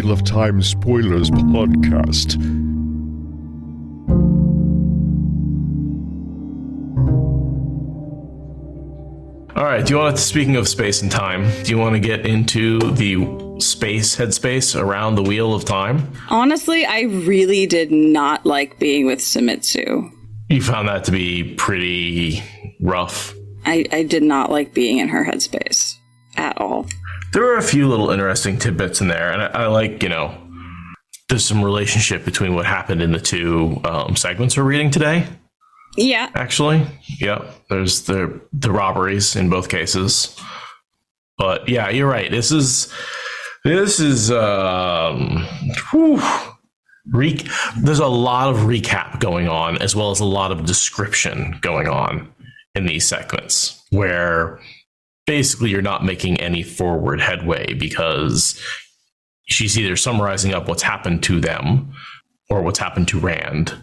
Wheel of Time Spoilers podcast. All right, speaking of space and time, do you want to get into the space headspace around the Wheel of Time? Honestly, I really did not like being with Samitsu. You found that to be pretty rough. I did not like being in her headspace at all. There were a few little interesting tidbits in there, and I like, there's some relationship between what happened in the two segments we're reading today. Yeah. Actually, yeah. There's the robberies in both cases. But yeah, you're right. This is there's a lot of recap going on, as well as a lot of description going on in these segments, where basically you're not making any forward headway because she's either summarizing up what's happened to them or what's happened to Rand,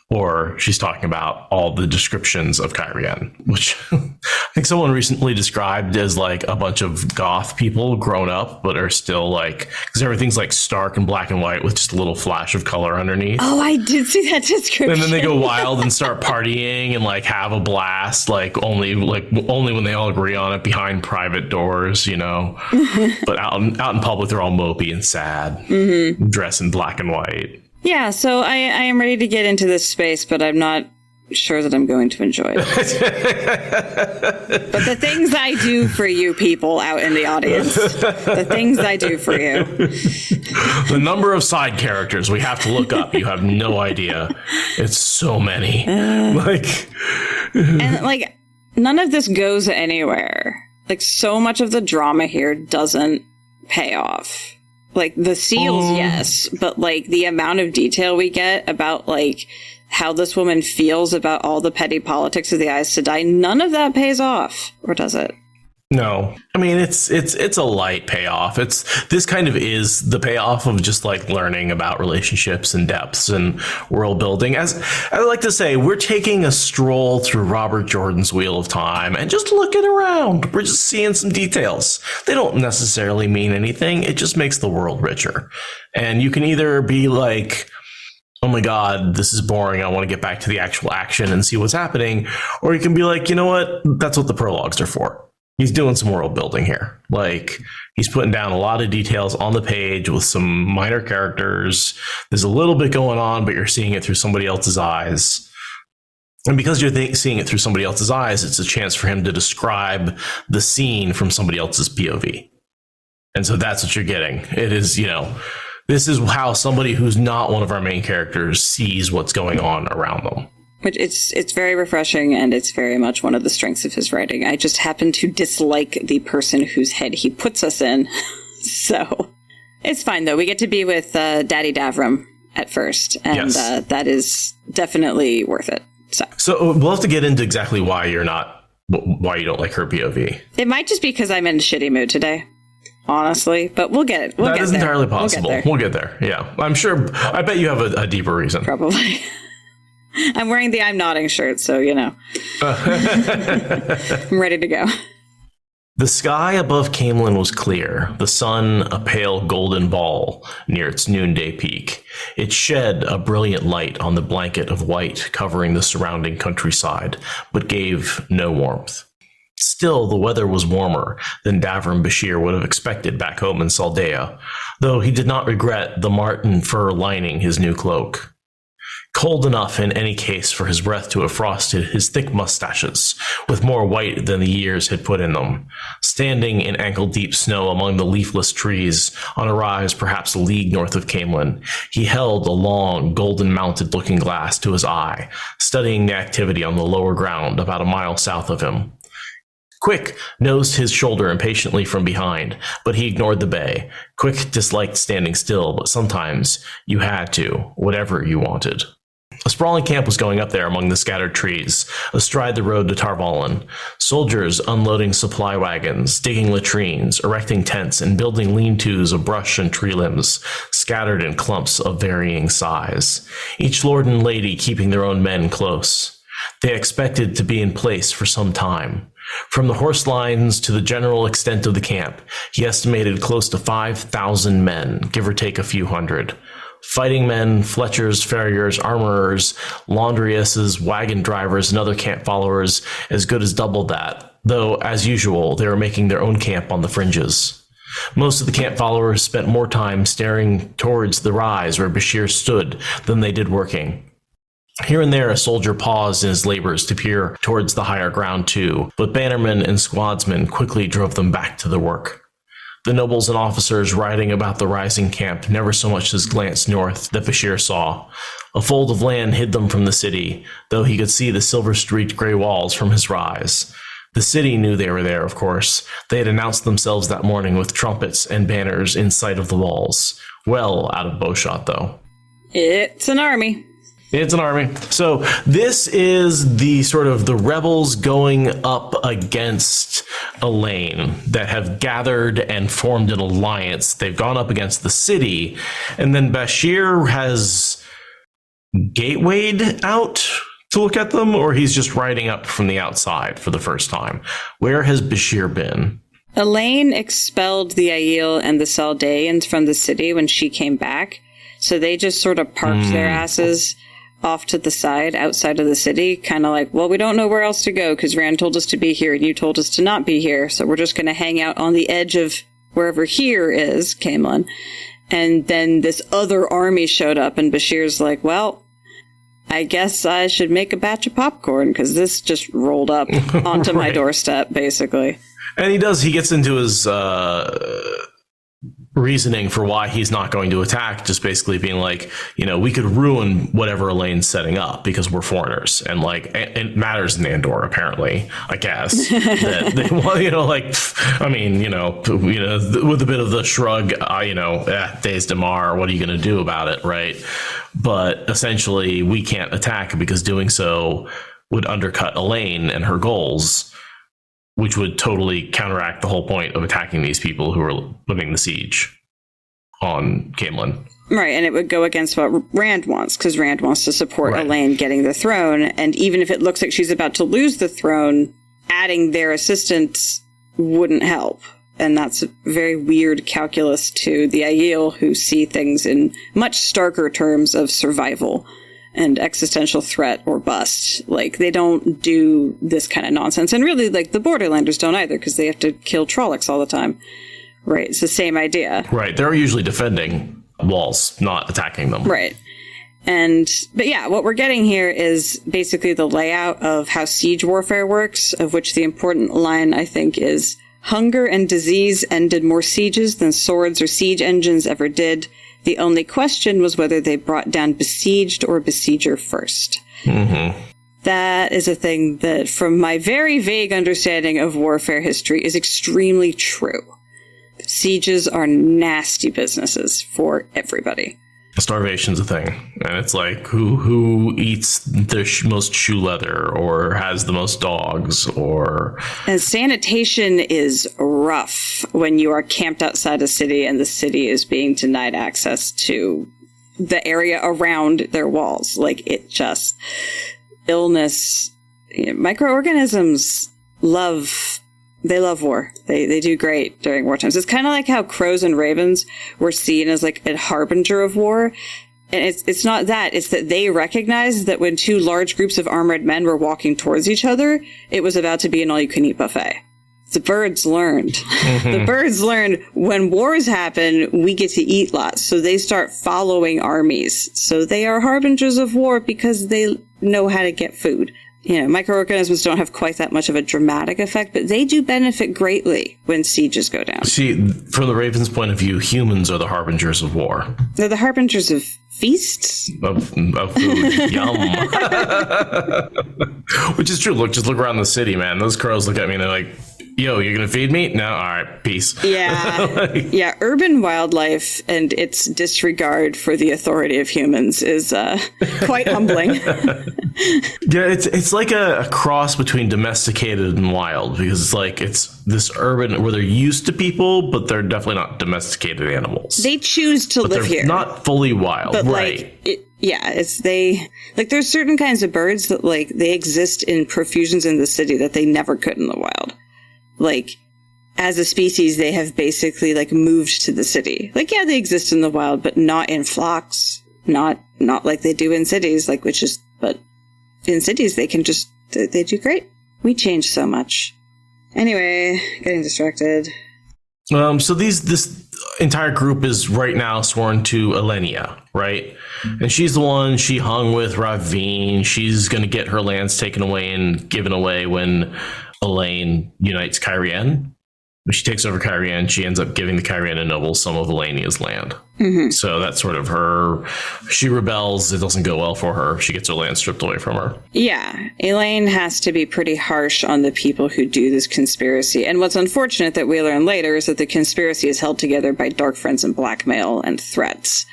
or she's talking about all the descriptions of Kyrian, which I think someone recently described as like a bunch of goth people grown up, but are still like, because everything's like stark and black and white with just a little flash of color underneath. Oh, I did see that description. And then they go wild and start partying and like have a blast, only when they all agree on it behind private doors, But out in public, they're all mopey and sad, dressed in black and white. Yeah, so I am ready to get into this space, but I'm not sure that I'm going to enjoy it. But the things I do for you people out in the audience, the things I do for you. The number of side characters we have to look up, you have no idea. It's so many. And none of this goes anywhere. Like, so much of the drama here doesn't pay off. Like, the seals, yes, but, the amount of detail we get about, how this woman feels about all the petty politics of the Aes Sedai, none of that pays off. Or does it? No. I mean, it's a light payoff. This kind of is the payoff of just, learning about relationships and depths and world building. As I like to say, we're taking a stroll through Robert Jordan's Wheel of Time and just looking around. We're just seeing some details. They don't necessarily mean anything. It just makes the world richer. And you can either be like, oh my God, this is boring. I want to get back to the actual action and see what's happening. Or you can be like, you know what? That's what the prologues are for. He's doing some world building here. He's putting down a lot of details on the page with some minor characters. There's a little bit going on, but you're seeing it through somebody else's eyes. And because you're seeing it through somebody else's eyes, it's a chance for him to describe the scene from somebody else's POV. And so that's what you're getting. It is, this is how somebody who's not one of our main characters sees what's going on around them. But it's very refreshing, and it's very much one of the strengths of his writing. I just happen to dislike the person whose head he puts us in. So it's fine, though. We get to be with Daddy Davram at first, and yes. That is definitely worth it. So we'll have to get into exactly why you don't like her POV. It might just be because I'm in a shitty mood today, honestly, but we'll get it. That is entirely possible. We'll get there. Yeah, I'm sure. I bet you have a deeper reason. Probably. I'm wearing the I'm nodding shirt, so I'm ready to go. The sky above Camelin was clear, the sun a pale golden ball near its noonday peak. It shed a brilliant light on the blanket of white covering the surrounding countryside, but gave no warmth. Still, the weather was warmer than Davram Bashir would have expected back home in Saldea, though he did not regret the marten fur lining his new cloak. Cold enough in any case for his breath to have frosted his thick mustaches, with more white than the years had put in them. Standing in ankle-deep snow among the leafless trees, on a rise perhaps a league north of Camelin, he held a long, golden-mounted looking glass to his eye, studying the activity on the lower ground about a mile south of him. Quick nosed his shoulder impatiently from behind, but he ignored the bay. Quick disliked standing still, but sometimes you had to, whatever you wanted. A sprawling camp was going up there among the scattered trees, astride the road to Tarvalin. Soldiers unloading supply wagons, digging latrines, erecting tents, and building lean-tos of brush and tree limbs, scattered in clumps of varying size. Each lord and lady keeping their own men close. They expected to be in place for some time. From the horse lines to the general extent of the camp, he estimated close to 5,000 men, give or take a few hundred. Fighting men, fletchers, farriers, armorers, laundresses, wagon drivers, and other camp followers, as good as double that, though, as usual, they were making their own camp on the fringes. Most of the camp followers spent more time staring towards the rise where Bashir stood than they did working. Here and there, a soldier paused in his labors to peer towards the higher ground too, but bannermen and squadsmen quickly drove them back to their work. The nobles and officers riding about the rising camp never so much as glanced north that Bashir saw. A fold of land hid them from the city, though he could see the silver-streaked gray walls from his rise. The city knew they were there, of course. They had announced themselves that morning with trumpets and banners in sight of the walls. Well out of bowshot, though. It's an army. It's an army. So this is the sort of the rebels going up against Elaine that have gathered and formed an alliance. They've gone up against the city, and then Bashir has gatewayed out to look at them, or he's just riding up from the outside for the first time. Where has Bashir been? Elaine expelled the Aiel and the Saldaeans from the city when she came back, so they just sort of parked their asses off to the side, outside of the city, kind of like, well, we don't know where else to go because Rand told us to be here and you told us to not be here, so we're just going to hang out on the edge of wherever here is, Camelin. And then this other army showed up and Bashir's like, well, I guess I should make a batch of popcorn because this just rolled up onto my doorstep, basically. And he gets into his reasoning for why he's not going to attack, just basically being like, we could ruin whatever Elaine's setting up because we're foreigners, and like it matters in Andor, apparently, I guess. That they, with a bit of the shrug, Days Damar, what are you going to do about it, right? But essentially, we can't attack because doing so would undercut Elaine and her goals, which would totally counteract the whole point of attacking these people who are living the siege on Camelin. Right, and it would go against what Rand wants, because Rand wants to support Elaine getting the throne, and even if it looks like she's about to lose the throne, adding their assistance wouldn't help. And that's a very weird calculus to the Aiel, who see things in much starker terms of survival and existential threat or bust. Like, they don't do this kind of nonsense. And really, like, the Borderlanders don't either, because they have to kill Trollocs all the time. Right, it's the same idea. Right, they're usually defending walls, not attacking them. Right. But yeah, what we're getting here is basically the layout of how siege warfare works, of which the important line, I think, is hunger and disease ended more sieges than swords or siege engines ever did. The only question was whether they brought down besieged or besieger first. Mm-hmm. That is a thing that, from my very vague understanding of warfare history, is extremely true. Sieges are nasty businesses for everybody. Starvation's a thing, and it's like who eats the most shoe leather or has the most dogs, or... And sanitation is rough when you are camped outside a city and the city is being denied access to the area around their walls. Like, it just... Illness... microorganisms love war. They do great during war times. It's kind of like how crows and ravens were seen as like a harbinger of war. And it's not that. It's that they recognized that when two large groups of armored men were walking towards each other, it was about to be an all-you-can-eat buffet. The birds learned. Mm-hmm. The birds learned when wars happen, we get to eat lots. So they start following armies. So they are harbingers of war because they know how to get food. Microorganisms don't have quite that much of a dramatic effect, but they do benefit greatly when sieges go down. See, from the Raven's point of view, humans are the harbingers of war. They're the harbingers of feasts? Of food. Yum. Which is true. Just look around the city, man. Those crows look at me and they're like, yo, you're going to feed me? No? All right, peace. Yeah. Yeah, urban wildlife and its disregard for the authority of humans is quite humbling. Yeah, it's like a cross between domesticated and wild, because it's this urban where they're used to people, but they're definitely not domesticated animals. They choose to live here. Not fully wild, but right? There's certain kinds of birds that they exist in profusions in the city that they never could in the wild. As a species, they have basically moved to the city. They exist in the wild, but not in flocks. Not like they do in cities, but in cities they can they do great. We change so much. Anyway, getting distracted. So this entire group is right now sworn to Elenia, right? And she's the one she hung with Ravine. She's going to get her lands taken away and given away when Elaine unites Kyrian. When she takes over Kyrian, she ends up giving the Kyrian nobles some of Elenia's land. Mm-hmm. So that's sort of her. She rebels. It doesn't go well for her. She gets her land stripped away from her. Yeah. Elaine has to be pretty harsh on the people who do this conspiracy. And what's unfortunate that we learn later is that the conspiracy is held together by dark friends and blackmail and threats.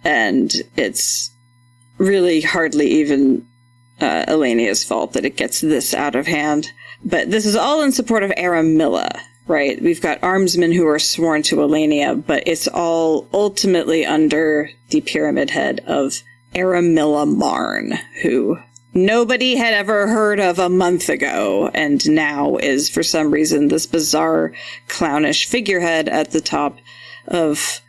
And it's really hardly even Elenia's fault that it gets this out of hand. But this is all in support of Aramilla. Right, we've got armsmen who are sworn to Elenia, but it's all ultimately under the pyramid head of Aramilla Marn, who nobody had ever heard of a month ago, and now is, for some reason, this bizarre, clownish figurehead at the top of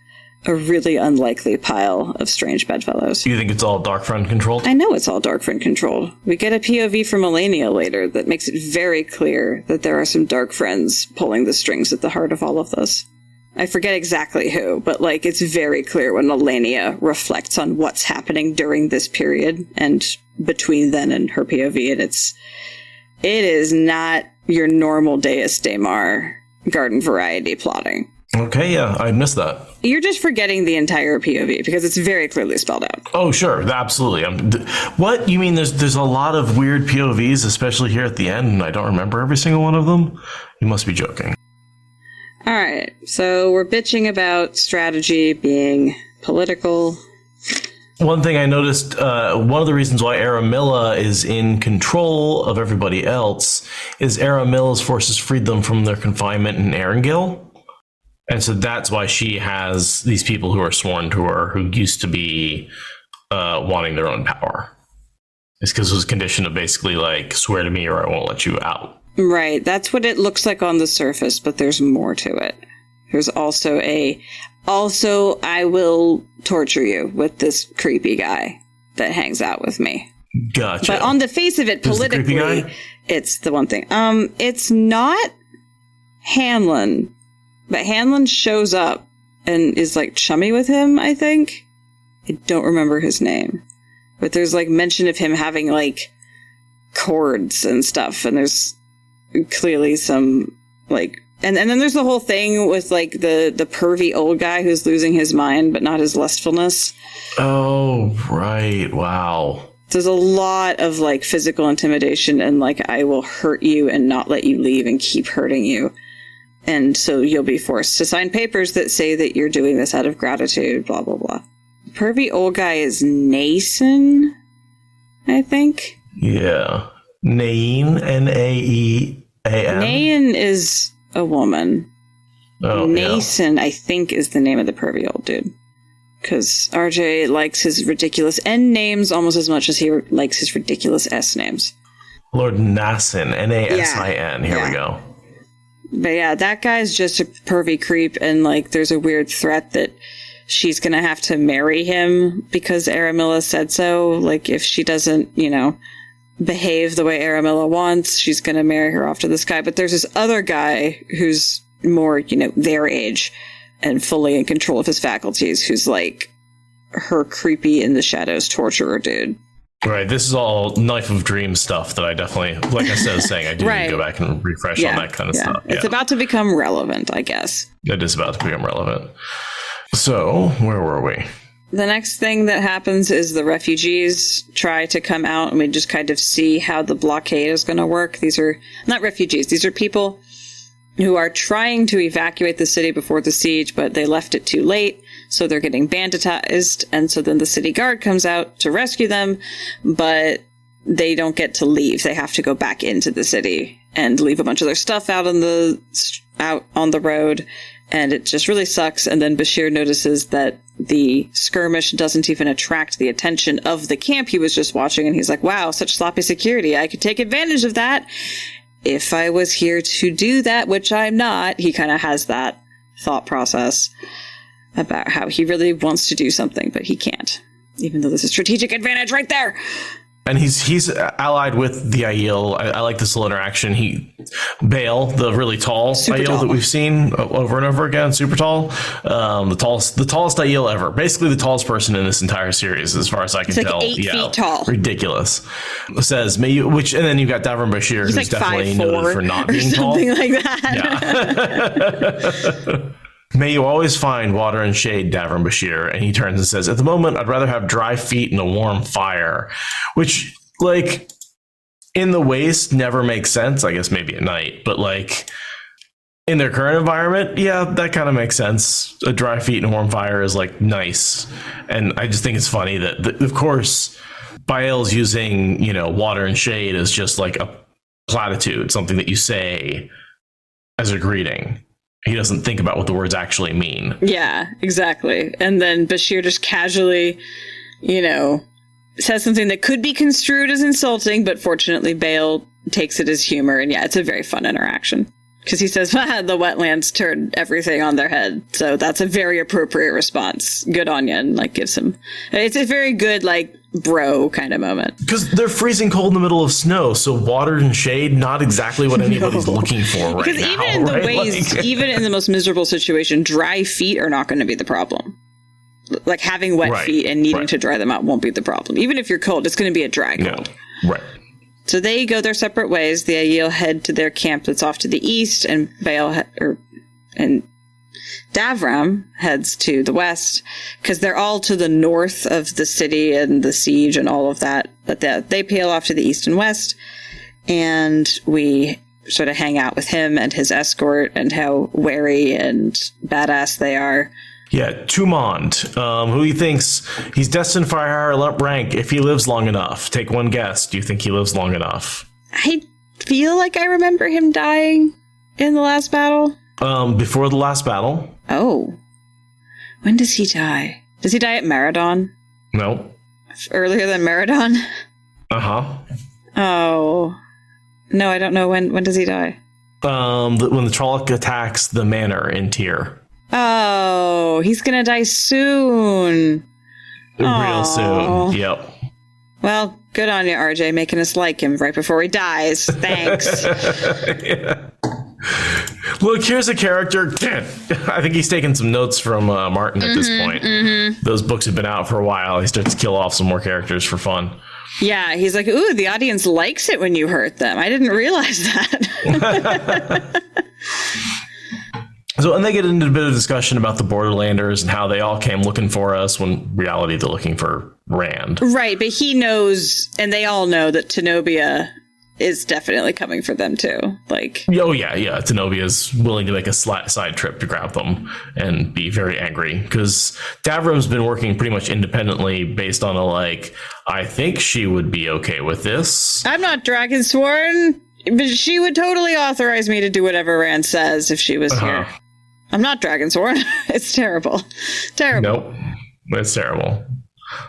a really unlikely pile of strange bedfellows. You think it's all Darkfriend controlled? I know it's all Darkfriend controlled. We get a POV from Elenia later that makes it very clear that there are some dark friends pulling the strings at the heart of all of this. I forget exactly who, but it's very clear when Elenia reflects on what's happening during this period and between then and her POV, and it is not your normal Deus Daemar garden variety plotting. Okay, yeah, I missed that. You're just forgetting the entire POV because it's very clearly spelled out. Oh, sure, absolutely. What? You mean there's a lot of weird POVs, especially here at the end, and I don't remember every single one of them? You must be joking. All right, so we're bitching about strategy being political. One thing I noticed, one of the reasons why Aramilla is in control of everybody else is Aramilla's forces freed them from their confinement in Erangel. And so that's why she has these people who are sworn to her who used to be wanting their own power. It's because it was a condition of basically swear to me or I won't let you out. Right. That's what it looks like on the surface, but there's more to it. There's also I will torture you with this creepy guy that hangs out with me. Gotcha. But on the face of it, politically, it's the one thing. It's not Hanlon. But Hanlon shows up and is chummy with him, I think. I don't remember his name. But there's mention of him having cords and stuff. And there's clearly some and then there's the whole thing with the pervy old guy who's losing his mind, but not his lustfulness. Oh, right. Wow. There's a lot of physical intimidation and I will hurt you and not let you leave and keep hurting you. And so you'll be forced to sign papers that say that you're doing this out of gratitude, blah, blah, blah. The pervy old guy is Nason, I think. Yeah. Nain, Naean. Nain is a woman. Oh, Nason, yeah. I think, is the name of the pervy old dude. Because RJ likes his ridiculous N names almost as much as he likes his ridiculous S names. Lord Nasin, Nasin. Here we go. But yeah, that guy's just a pervy creep, and there's a weird threat that she's gonna have to marry him because Aramilla said so. If she doesn't, behave the way Aramilla wants, she's gonna marry her off to this guy. But there's this other guy who's more, their age and fully in control of his faculties, who's her creepy in the shadows torturer dude. Right, this is all Knife of Dreams stuff that I definitely, like I was saying, I do need to go back and refresh on that kind of stuff. It's about to become relevant, I guess. It is about to become relevant. So, where were we? The next thing that happens is the refugees try to come out, and we just kind of see how the blockade is going to work. These are not refugees. These are people who are trying to evacuate the city before the siege, but they left it too late, so they're getting banditized, and so then the city guard comes out to rescue them, but they don't get to leave. They have to go back into the city and leave a bunch of their stuff out on the road, and it just really sucks. And then Bashir notices that the skirmish doesn't even attract the attention of the camp he was just watching, and he's like, wow, such sloppy security. I could take advantage of that if I was here to do that, which I'm not. He kind of has that thought process about how he really wants to do something, but he can't, even though there's a strategic advantage right there. And he's allied with the Aiel. I like this little interaction. Bale, the really tall Aiel that we've seen over and over again, super tall, the tallest Aiel ever. Basically, the tallest person in this entire series, as far as I can tell. 8 feet tall. Ridiculous. Says, and then you've got Davram Bashir, who's like definitely noted for not being tall, something like that. Yeah. May you always find water and shade, Davram Bashir. And he turns and says, at the moment, I'd rather have dry feet and a warm fire. Which, like, in the waste never makes sense. I guess maybe at night. But, like, in their current environment, yeah, that kind of makes sense. A dry feet and a warm fire is, like, nice. And I just think it's funny that, of course, Bael's using, water and shade as just, like, a platitude, something that you say as a greeting. He doesn't think about what the words actually mean. Yeah, exactly. And then Bashir just casually, says something that could be construed as insulting, but fortunately Bale takes it as humor. And yeah, it's a very fun interaction. Because he says, the wetlands turned everything on their head. So that's a very appropriate response. Good on you. And gives him... It's a very good, bro kind of moment. Because they're freezing cold in the middle of snow, so water and shade, not exactly what anybody's looking for right now. Because even in the ways, even in the most miserable situation, dry feet are not going to be the problem. Having wet feet and needing to dry them out won't be the problem. Even if you're cold, it's going to be a dry cold. No. Right. So they go their separate ways. The Aiel head to their camp that's off to the east, and and Davram heads to the west, because they're all to the north of the city and the siege and all of that. But they peel off to the east and west, and we sort of hang out with him and his escort and how wary and badass they are. Yeah, Tumad, who he thinks he's destined for a higher rank if he lives long enough. Take one guess. Do you think he lives long enough? I feel like I remember him dying in the last battle. Before the last battle. Oh. When does he die? Does he die at Meridon? No. Earlier than Meridon? Uh-huh. Oh. No, I don't know. When does he die? When the Trolloc attacks the manor in Tyr. Oh, he's gonna die soon. Real soon. Yep. Well, good on you, RJ, making us like him right before he dies. Thanks. Yeah. Look, here's a character. I think he's taking some notes from Martin at this point. Mm-hmm. Those books have been out for a while. He starts to kill off some more characters for fun. Yeah, he's like, ooh, the audience likes it when you hurt them. I didn't realize that. So, and they get into a bit of discussion about the Borderlanders and how they all came looking for us when in reality they're looking for Rand. Right, but he knows, and they all know that Tenobia is definitely coming for them too. Oh yeah. Tenobia's willing to make a side trip to grab them and be very angry because Davram's been working pretty much independently based on I think she would be okay with this. I'm not Dragonsworn, but she would totally authorize me to do whatever Rand says if she was here. I'm not Dragonsworn. It's terrible. Nope. It's terrible.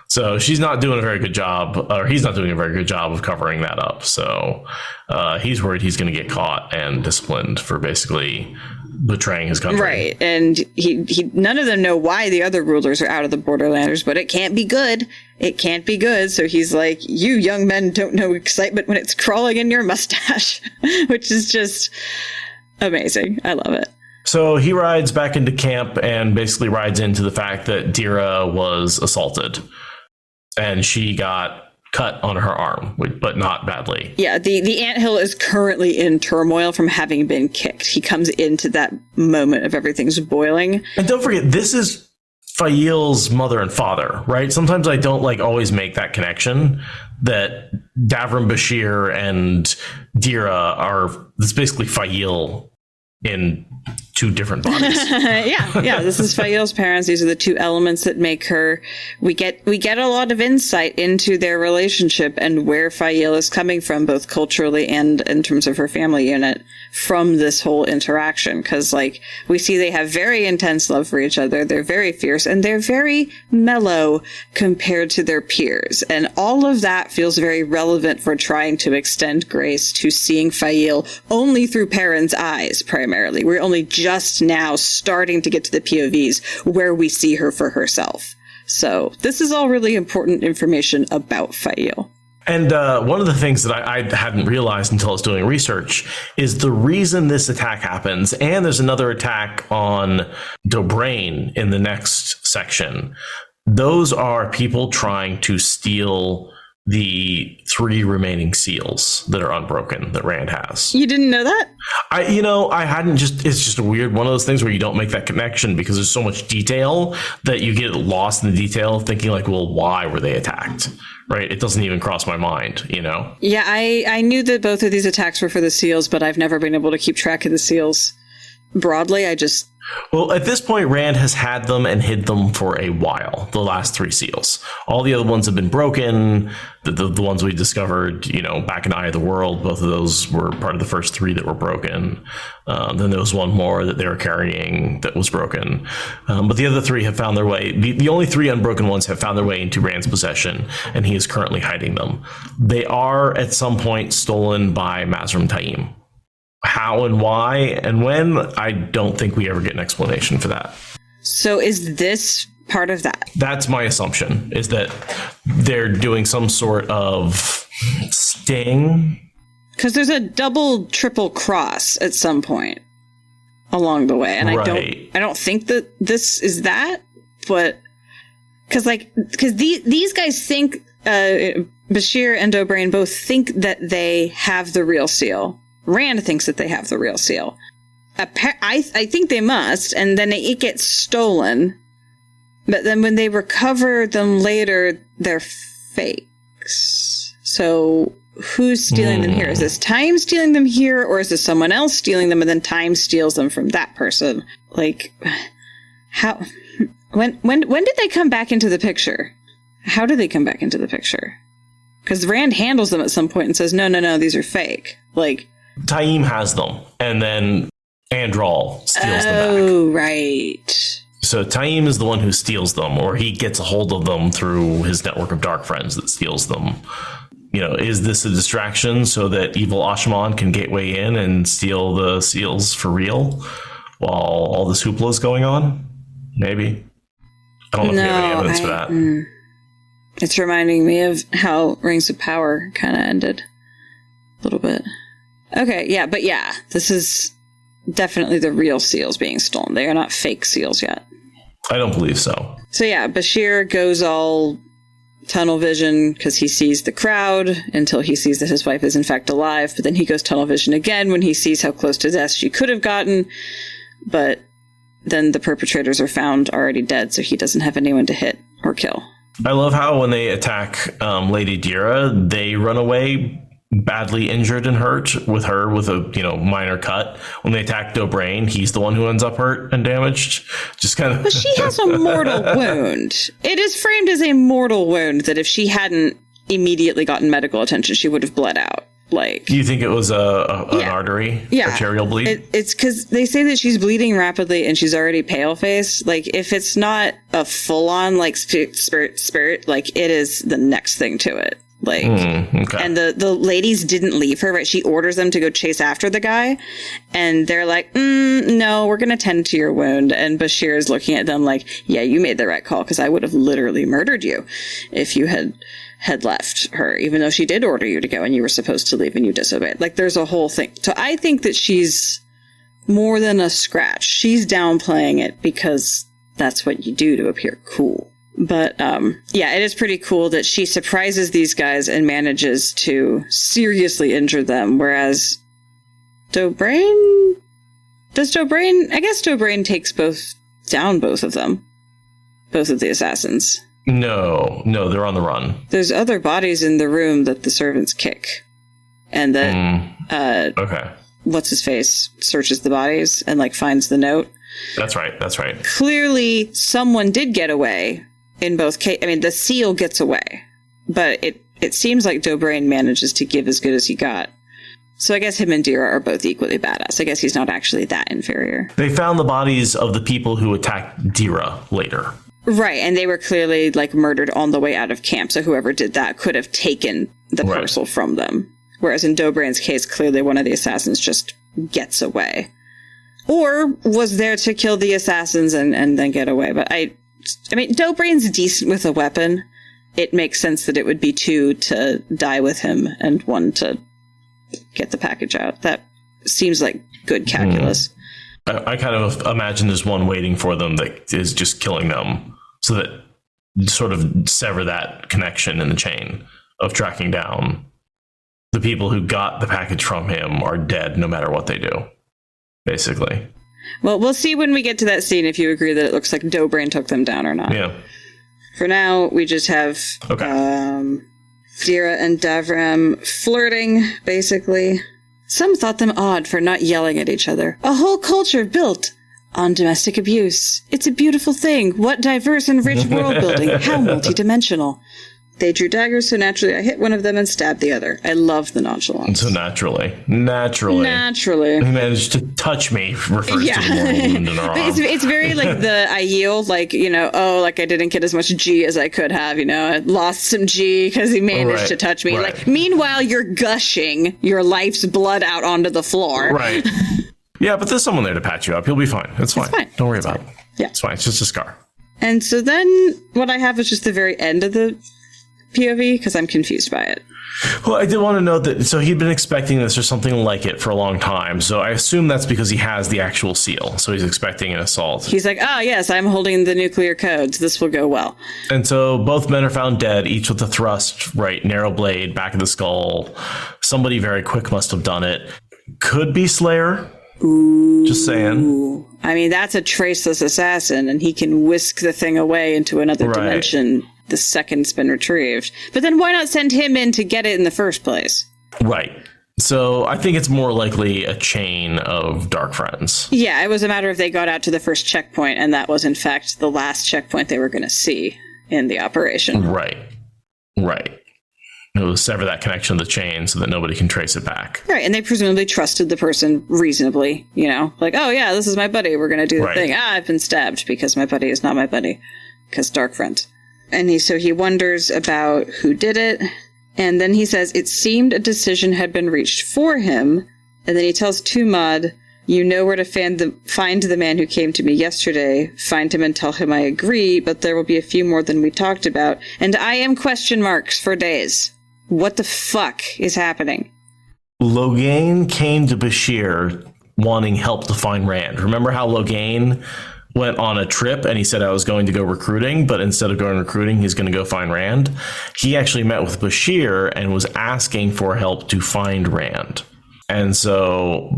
So she's not doing a very good job, or he's not doing a very good job of covering that up. So he's worried he's going to get caught and disciplined for basically betraying his country. Right. And he none of them know why the other rulers are out of the Borderlanders, but it can't be good. It can't be good. So he's like, you young men don't know excitement when it's crawling in your mustache, which is just amazing. I love it. So he rides back into camp and basically rides into the fact that Dira was assaulted and she got cut on her arm, but not badly. Yeah, the anthill is currently in turmoil from having been kicked. He comes into that moment of everything's boiling. And don't forget, this is Fael's mother and father, right? Sometimes I don't always make that connection that Davram Bashir and Dira it's basically Fael in two different bodies. yeah. This is Fael's parents. These are the two elements that make her. We get a lot of insight into their relationship and where Fael is coming from, both culturally and in terms of her family unit, from this whole interaction. Because, like, we see they have very intense love for each other. They're very fierce and they're very mellow compared to their peers. And all of that feels very relevant for trying to extend grace to seeing Fael only through Perrin's eyes, primarily. We're only just now starting to get to the POVs where we see her for herself. So this is all really important information about Fael. And one of the things that I hadn't realized until I was doing research is the reason this attack happens, and there's another attack on Dobrain in the next section. Those are people trying to steal the 3 remaining seals that are unbroken that Rand has. You didn't know that? I hadn't it's just a weird one of those things where you don't make that connection because there's so much detail that you get lost in the detail thinking like, well, why were they attacked? Right? It doesn't even cross my mind, Yeah, I knew that both of these attacks were for the seals, but I've never been able to keep track of the seals broadly. Well, at this point, Rand has had them and hid them for a while, the last 3 seals. All the other ones have been broken. The ones we discovered, back in Eye of the World, both of those were part of the first 3 that were broken. Then there was one more that they were carrying that was broken. But the other 3 have found their way. The only 3 unbroken ones have found their way into Rand's possession, and he is currently hiding them. They are, at some point, stolen by Mazrim Taim. How and why and when, I don't think we ever get an explanation for that. So is this part of that? That's my assumption, is that they're doing some sort of sting. Because there's a double, triple cross at some point along the way. And right. I don't think that this is that, but because these guys think, Bashir and Dobrain both think that they have the real seal. Rand thinks that they have the real seal. I think they must, and then it gets stolen. But then when they recover them later, they're fakes. So who's stealing them here? Is this Time stealing them here, or is this someone else stealing them, and then Time steals them from that person? Like, how? When did they come back into the picture? How did they come back into the picture? Because Rand handles them at some point and says, no, these are fake. Like, Taim has them, and then Andral steals them back. Oh, right. So Taim is the one who steals them, or he gets a hold of them through his network of dark friends that steals them. Is this a distraction so that evil Ashman can gateway in and steal the seals for real while all this hoopla is going on? Maybe. I don't know if we have any evidence for that. It's reminding me of how Rings of Power kind of ended a little bit. Okay, yeah, this is definitely the real seals being stolen. They are not fake seals yet. I don't believe so. So yeah, Bashir goes all tunnel vision because he sees the crowd until he sees that his wife is in fact alive, but then he goes tunnel vision again when he sees how close to death she could have gotten, but then the perpetrators are found already dead, so he doesn't have anyone to hit or kill. I love how when they attack Lady Dira, they run away badly injured and hurt, with her with a minor cut. When they attack Dobrain, he's the one who ends up hurt and damaged. Just kind of. But she has a mortal wound. It is framed as a mortal wound that if she hadn't immediately gotten medical attention, she would have bled out. Like, do you think it was an artery, arterial bleed? It's because they say that she's bleeding rapidly and she's already pale faced. Like, if it's not a full on like spirit, like it is the next thing to it. Like, okay. And the ladies didn't leave her, right? She orders them to go chase after the guy, and they're like, no, we're going to tend to your wound. And Bashir is looking at them like, yeah, you made the right call, because I would have literally murdered you if you had left her, even though she did order you to go and you were supposed to leave and you disobeyed. Like, there's a whole thing. So I think that she's more than a scratch. She's downplaying it because that's what you do to appear cool. But, it is pretty cool that she surprises these guys and manages to seriously injure them, whereas Dobrain? I guess Dobrain takes both of them. Both of the assassins. No, they're on the run. There's other bodies in the room that the servants kick. And that, okay. what's-his-face searches the bodies and, like, finds the note. That's right. Clearly, someone did get away in both cases. I mean, the seal gets away, but it seems like Dobrain manages to give as good as he got. So I guess him and Dira are both equally badass. I guess he's not actually that inferior. They found the bodies of the people who attacked Dira later. Right, and they were clearly, like, murdered on the way out of camp, so whoever did that could have taken the parcel from them. Whereas in Dobrain's case, clearly one of the assassins just gets away. Or was there to kill the assassins and then get away. But I mean, Dobrain's decent with a weapon. It makes sense that it would be 2 to die with him and 1 to get the package out. That seems like good calculus. I kind of imagine there's one waiting for them that is just killing them, so that sort of sever that connection in the chain of tracking down. The people who got the package from him are dead no matter what they do, basically. Well, we'll see when we get to that scene if you agree that it looks like Dobrain took them down or not. Yeah. For now, we just have Dira and Davram flirting, basically. Some thought them odd for not yelling at each other. A whole culture built on domestic abuse. It's a beautiful thing. What diverse and rich world building. How multidimensional. They drew daggers, so naturally I hit one of them and stabbed the other. I love the nonchalance. So naturally. He managed to touch me, refers to the mortal wound in her arm. It's very like the I yield, like, you know, I didn't get as much G as I could have, you know, I lost some G because he managed to touch me. Right. Like, meanwhile, you're gushing your life's blood out onto the floor. Right. Yeah, but there's someone there to patch you up. You'll be fine. It's fine. Don't worry about it. Yeah. It's fine. It's just a scar. And so then what I have is just the very end of the POV, because I'm confused by it. Well, I did want to note that, so he'd been expecting this or something like it for a long time. So I assume that's because he has the actual seal. So he's expecting an assault. He's like, yes, I'm holding the nuclear codes. This will go well. And so both men are found dead, each with a thrust, narrow blade, back of the skull. Somebody very quick must have done it. Could be Slayer. Ooh. Just saying. I mean, that's a traceless assassin, and he can whisk the thing away into another dimension the second it's been retrieved. But then why not send him in to get it in the first place? Right. So I think it's more likely a chain of dark friends. Yeah, it was a matter of they got out to the first checkpoint, and that was, in fact, the last checkpoint they were going to see in the operation. Right. It was sever that connection of the chain so that nobody can trace it back. Right, and they presumably trusted the person reasonably, you know? Like, oh yeah, this is my buddy, we're going to do the thing. I've been stabbed because my buddy is not my buddy. Because dark friends. And he wonders about who did it. And then he says it seemed a decision had been reached for him. And then he tells Tumad, you know where to find the man who came to me yesterday. Find him and tell him I agree, but there will be a few more than we talked about. And I am question marks for days. What the fuck is happening? Logain came to Bashir wanting help to find Rand. Remember how Logain went on a trip and he said I was going to go recruiting, but instead of going recruiting, he's going to go find Rand. He actually met with Bashir and was asking for help to find Rand. And so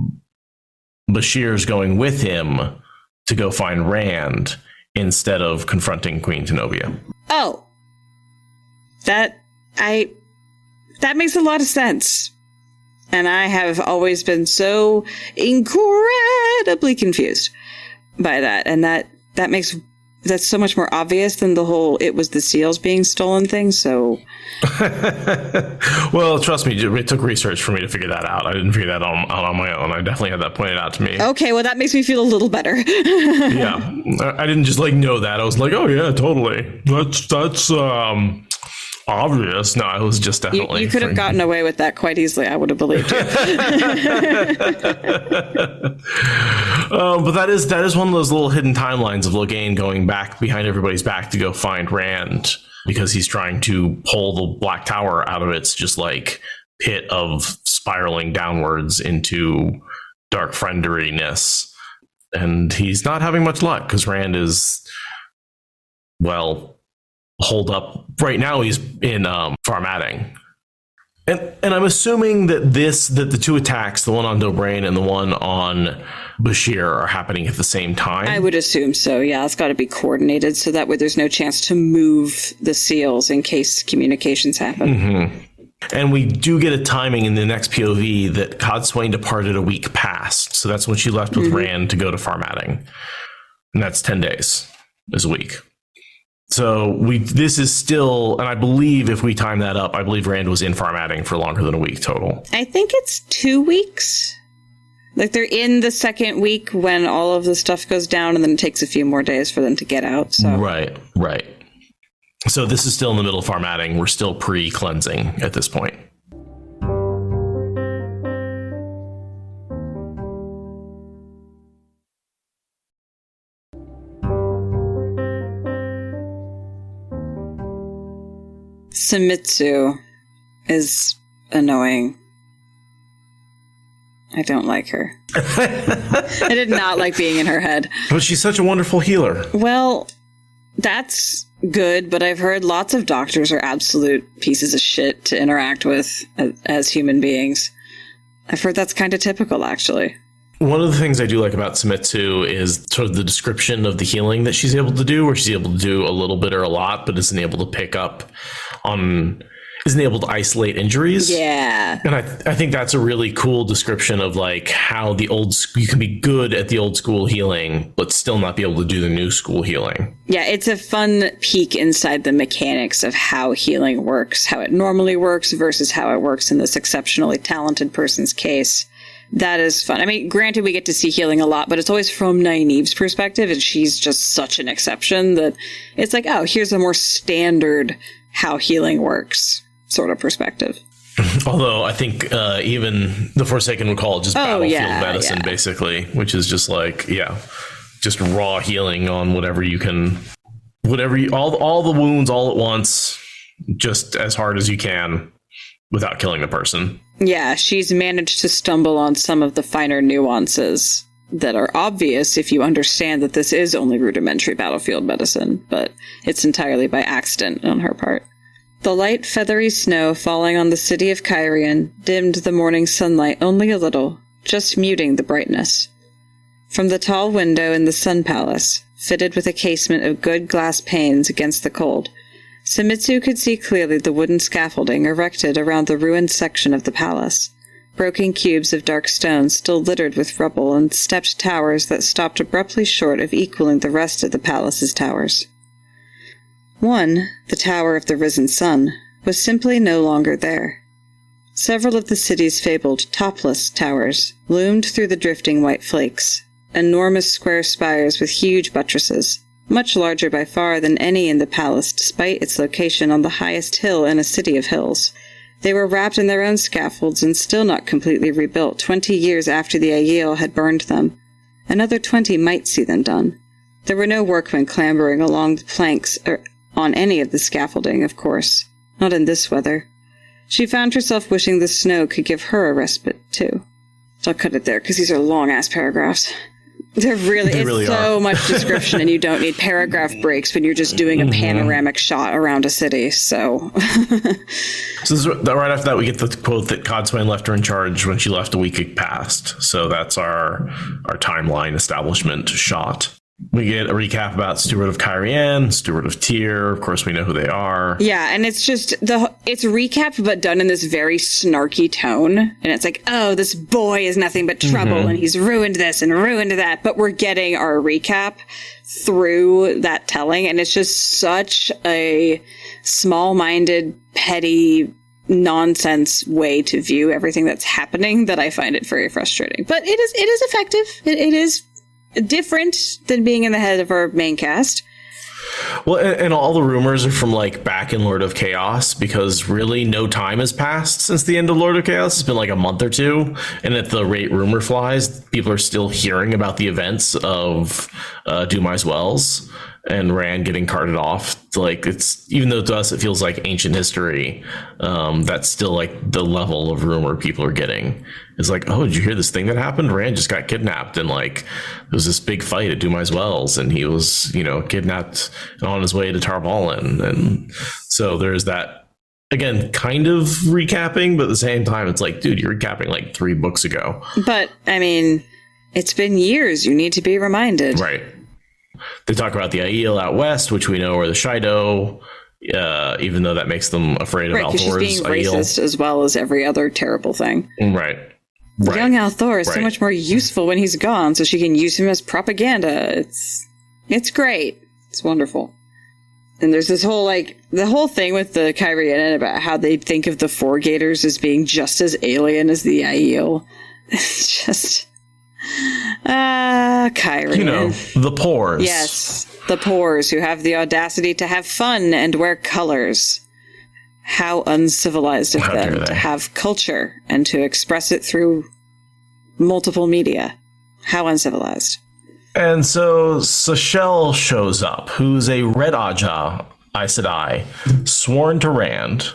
Bashir's going with him to go find Rand instead of confronting Queen Zenobia. Oh. That makes a lot of sense. And I have always been so incredibly confused by that. And that's so much more obvious than the whole it was the seals being stolen thing. So well, trust me, it took research for me to figure that out. I didn't figure that out on my own. I definitely had that pointed out to me. Okay, well, that makes me feel a little better. Yeah, I didn't just know that. I was like, oh yeah, totally. That's obvious. No, I was just definitely. You could have gotten away with that quite easily. I would have believed you. But that is one of those little hidden timelines of Logain going back behind everybody's back to go find Rand because he's trying to pull the Black Tower out of its just pit of spiraling downwards into dark frienderiness. And he's not having much luck because Rand is, holed up right now. He's in Farmatting, and I'm assuming that the two attacks, the one on Dobrain and the one on Bashir, are happening at the same time. I would assume so. Yeah, it's got to be coordinated so that way there's no chance to move the seals in case communications happen. Mm-hmm. And we do get a timing in the next POV that Codswain departed a week past. So that's when she left with Rand to go to Farmatting. And that's 10 days is a week. So this is still, and I believe if we time that up, I believe Rand was in Farmatting for longer than a week total. I think it's 2 weeks. Like they're in the second week when all of the stuff goes down, and then it takes a few more days for them to get out. So Right. So this is still in the middle of Farmatting. We're still pre-cleansing at this point. Samitsu is annoying. I don't like her. I did not like being in her head. But she's such a wonderful healer. Well, that's good, but I've heard lots of doctors are absolute pieces of shit to interact with as human beings. I've heard that's kind of typical, actually. One of the things I do like about Samitsu is sort of the description of the healing that she's able to do, where she's able to do a little bit or a lot, but isn't able to pick up on, isn't able to isolate injuries. Yeah. And I think that's a really cool description of like how you can be good at the old school healing, but still not be able to do the new school healing. Yeah, it's a fun peek inside the mechanics of how healing works, how it normally works versus how it works in this exceptionally talented person's case. That is fun. I mean, granted, we get to see healing a lot, but it's always from Nynaeve's perspective, and she's just such an exception that it's like, oh, here's a more standard how healing works sort of perspective. Although I think even the Forsaken would call it just battlefield medicine, basically, which is just like, just raw healing on whatever you can, all the wounds all at once, just as hard as you can without killing the person. Yeah, she's managed to stumble on some of the finer nuances that are obvious if you understand that this is only rudimentary battlefield medicine, but it's entirely by accident on her part. The light, feathery snow falling on the city of Kyrian dimmed the morning sunlight only a little, just muting the brightness. From the tall window in the Sun Palace, fitted with a casement of good glass panes against the cold, Samitsu could see clearly the wooden scaffolding erected around the ruined section of the palace, broken cubes of dark stone still littered with rubble and stepped towers that stopped abruptly short of equaling the rest of the palace's towers. One, the Tower of the Risen Sun, was simply no longer there. Several of the city's fabled topless towers loomed through the drifting white flakes, enormous square spires with huge buttresses, much larger by far than any in the palace despite its location on the highest hill in a city of hills. They were wrapped in their own scaffolds and still not completely rebuilt 20 years after the Aiel had burned them. Another 20 might see them done. There were no workmen clambering along the planks or on any of the scaffolding, of course. Not in this weather. She found herself wishing the snow could give her a respite, too. I'll cut it there, because these are long-ass paragraphs. They really so much description, and you don't need paragraph breaks when you're just doing a panoramic shot around a city, so... So this is, right after that, we get the quote that Codswain left her in charge when she left a week past. So that's our timeline establishment shot. We get a recap about Steward of Kyrian, Steward of Tyr. Of course, we know who they are. Yeah, and it's just it's recap, but done in this very snarky tone. And it's like, oh, this boy is nothing but trouble, and he's ruined this and ruined that. But we're getting our recap through that telling, and it's just such a small-minded, petty, nonsense way to view everything that's happening that I find it very frustrating. But it is effective. It is different than being in the head of our main cast. Well, and all the rumors are from like back in Lord of Chaos, because really no time has passed since the end of Lord of Chaos. It's been like a month or two, and at the rate rumor flies, people are still hearing about the events of Dumai's Wells and Rand getting carted off. Like, it's, even though to us it feels like ancient history, that's still like the level of rumor people are getting. It's like, oh, did you hear this thing that happened? Rand just got kidnapped, and like there was this big fight at Dumai's Wells, and he was, kidnapped and on his way to Tarvalin. And so there's that, again, kind of recapping, but at the same time, it's like, dude, you're recapping like 3 books ago. But I mean, it's been years. You need to be reminded. Right. They talk about the Aiel out west, which we know are the Shido. even though that makes them afraid of Right, because she's being racist as well as every other terrible thing. Right. Young Althor is so much more useful when he's gone, so she can use him as propaganda. It's great. It's wonderful. And there's this whole, the whole thing with the Kyrian about how they think of the Four Gators as being just as alien as the Aiel. It's just... Kyrian. You know, the pores. Yes, the pores who have the audacity to have fun and wear colors. How uncivilized of them to have culture and to express it through multiple media. How uncivilized. And so Sashelle shows up, who's a Red Aja, Aes Sedai, sworn to Rand.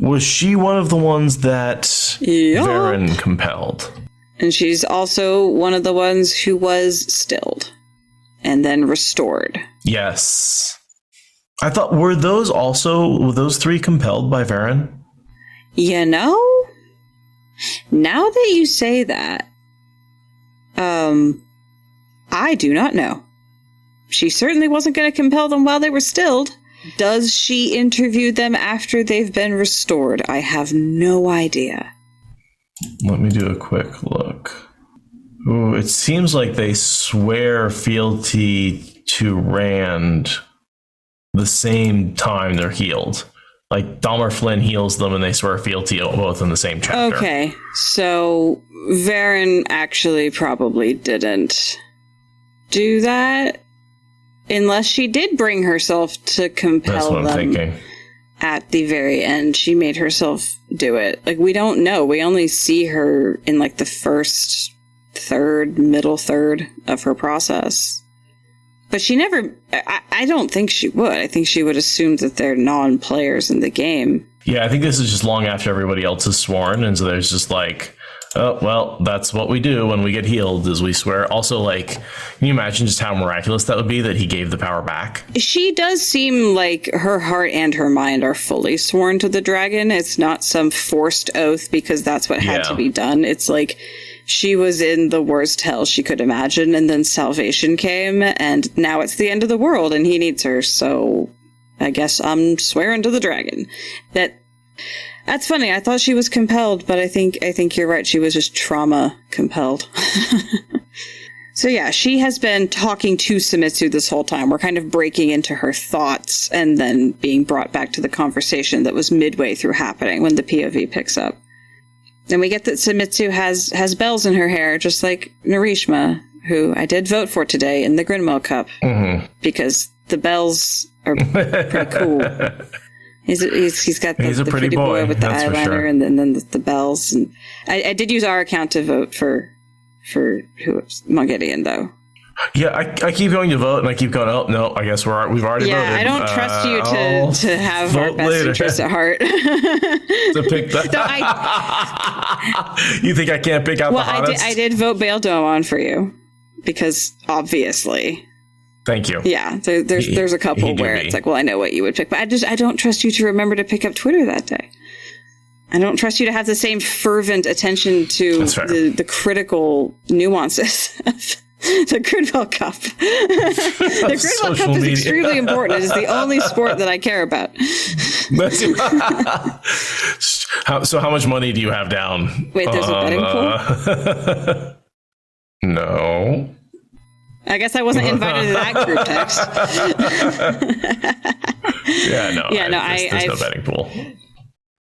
Was she one of the ones that Varen compelled? And she's also one of the ones who was stilled and then restored. Yes. I thought, were those three compelled by Varen? You know, now that you say that, I do not know. She certainly wasn't going to compel them while they were stilled. Does she interview them after they've been restored? I have no idea. Let me do a quick look. Ooh, it seems like they swear fealty to Rand the same time they're healed. Like, Dahmer Flynn heals them and they swear fealty both in the same chapter. Okay, so Varen actually probably didn't do that. Unless she did bring herself to compel them. That's what I'm thinking. At the very end, she made herself do it. Like, we don't know. We only see her in, like, the first middle third of her process. But she never... I don't think she would. I think she would assume that they're non-players in the game. Yeah, I think this is just long after everybody else is sworn, and so there's just like, oh, well, that's what we do when we get healed, is we swear. Also, like, can you imagine just how miraculous that would be that he gave the power back? She does seem like her heart and her mind are fully sworn to the dragon. It's not some forced oath because that's what had to be done. It's like she was in the worst hell she could imagine, and then salvation came, and now it's the end of the world, and he needs her, so I guess I'm swearing to the dragon. That's funny. I thought she was compelled, but I think you're right. She was just trauma compelled. So yeah, she has been talking to Samitsu this whole time. We're kind of breaking into her thoughts and then being brought back to the conversation that was midway through happening when the POV picks up. And we get that Samitsu has bells in her hair, just like Narishma, who I did vote for today in the Grinwell Cup, because the bells are pretty cool. He's got the pretty boy with the eyeliner, sure. and then the bells. And I did use our account to vote for Mongedian, though. Yeah, I keep going to vote, and I keep going, oh, no, I guess we've already voted. Yeah, I don't trust you to have our best interests at heart. To pick that. You think I can't pick out the hottest? I did vote Bail Domon for you, because obviously... Thank you. Yeah, there's a couple where it's like, well, I know what you would pick, but I don't trust you to remember to pick up Twitter that day. I don't trust you to have the same fervent attention to the critical nuances of the Grinwell Cup. The Grinwell Cup is extremely important. It is the only sport that I care about. So how much money do you have down? Wait, there's a betting pool? No. I guess I wasn't invited to that group text. There's no betting pool.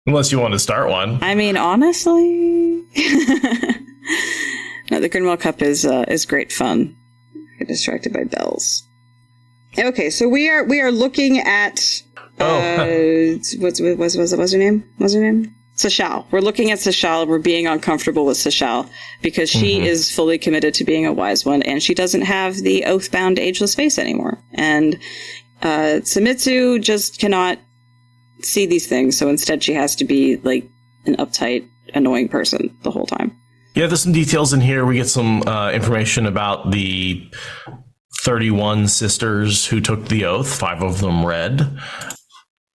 Unless you want to start one. I mean, honestly... No, the Grinwell Cup is great fun. Get distracted by bells. Okay, so we are looking at what's her name? Sashelle. We're looking at Sashelle. We're being uncomfortable with Sashelle because she is fully committed to being a wise one, and she doesn't have the oath-bound ageless face anymore. And Samitsu just cannot see these things, so instead she has to be like an uptight, annoying person the whole time. Yeah, there's some details in here. We get some information about the 31 sisters who took the oath. 5 of them red.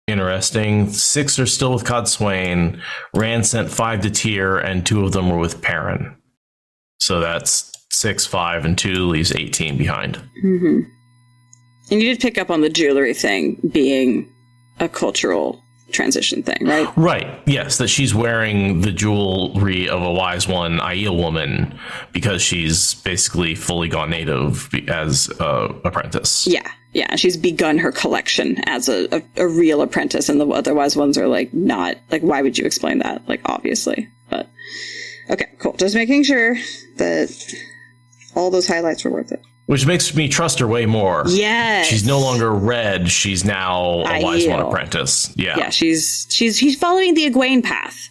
Interesting. 6 are still with Codswain. Rand sent 5 to Tyr, and 2 of them were with Perrin. So that's 6, 5, and 2 leaves 18 behind. Mm-hmm. And you did pick up on the jewelry thing being a cultural transition thing, right? Right. Yes, that she's wearing the jewelry of a wise one, Aiel woman, because she's basically fully gone native as a apprentice. Yeah. Yeah. And she's begun her collection as a real apprentice, and the other wise ones are like, not like, why would you explain that? Like, obviously. But okay, cool. Just making sure that all those highlights were worth it. Which makes me trust her way more. Yes. She's no longer red. She's now a wise one Aiel. apprentice. Yeah. Yeah, she's following the Egwene path.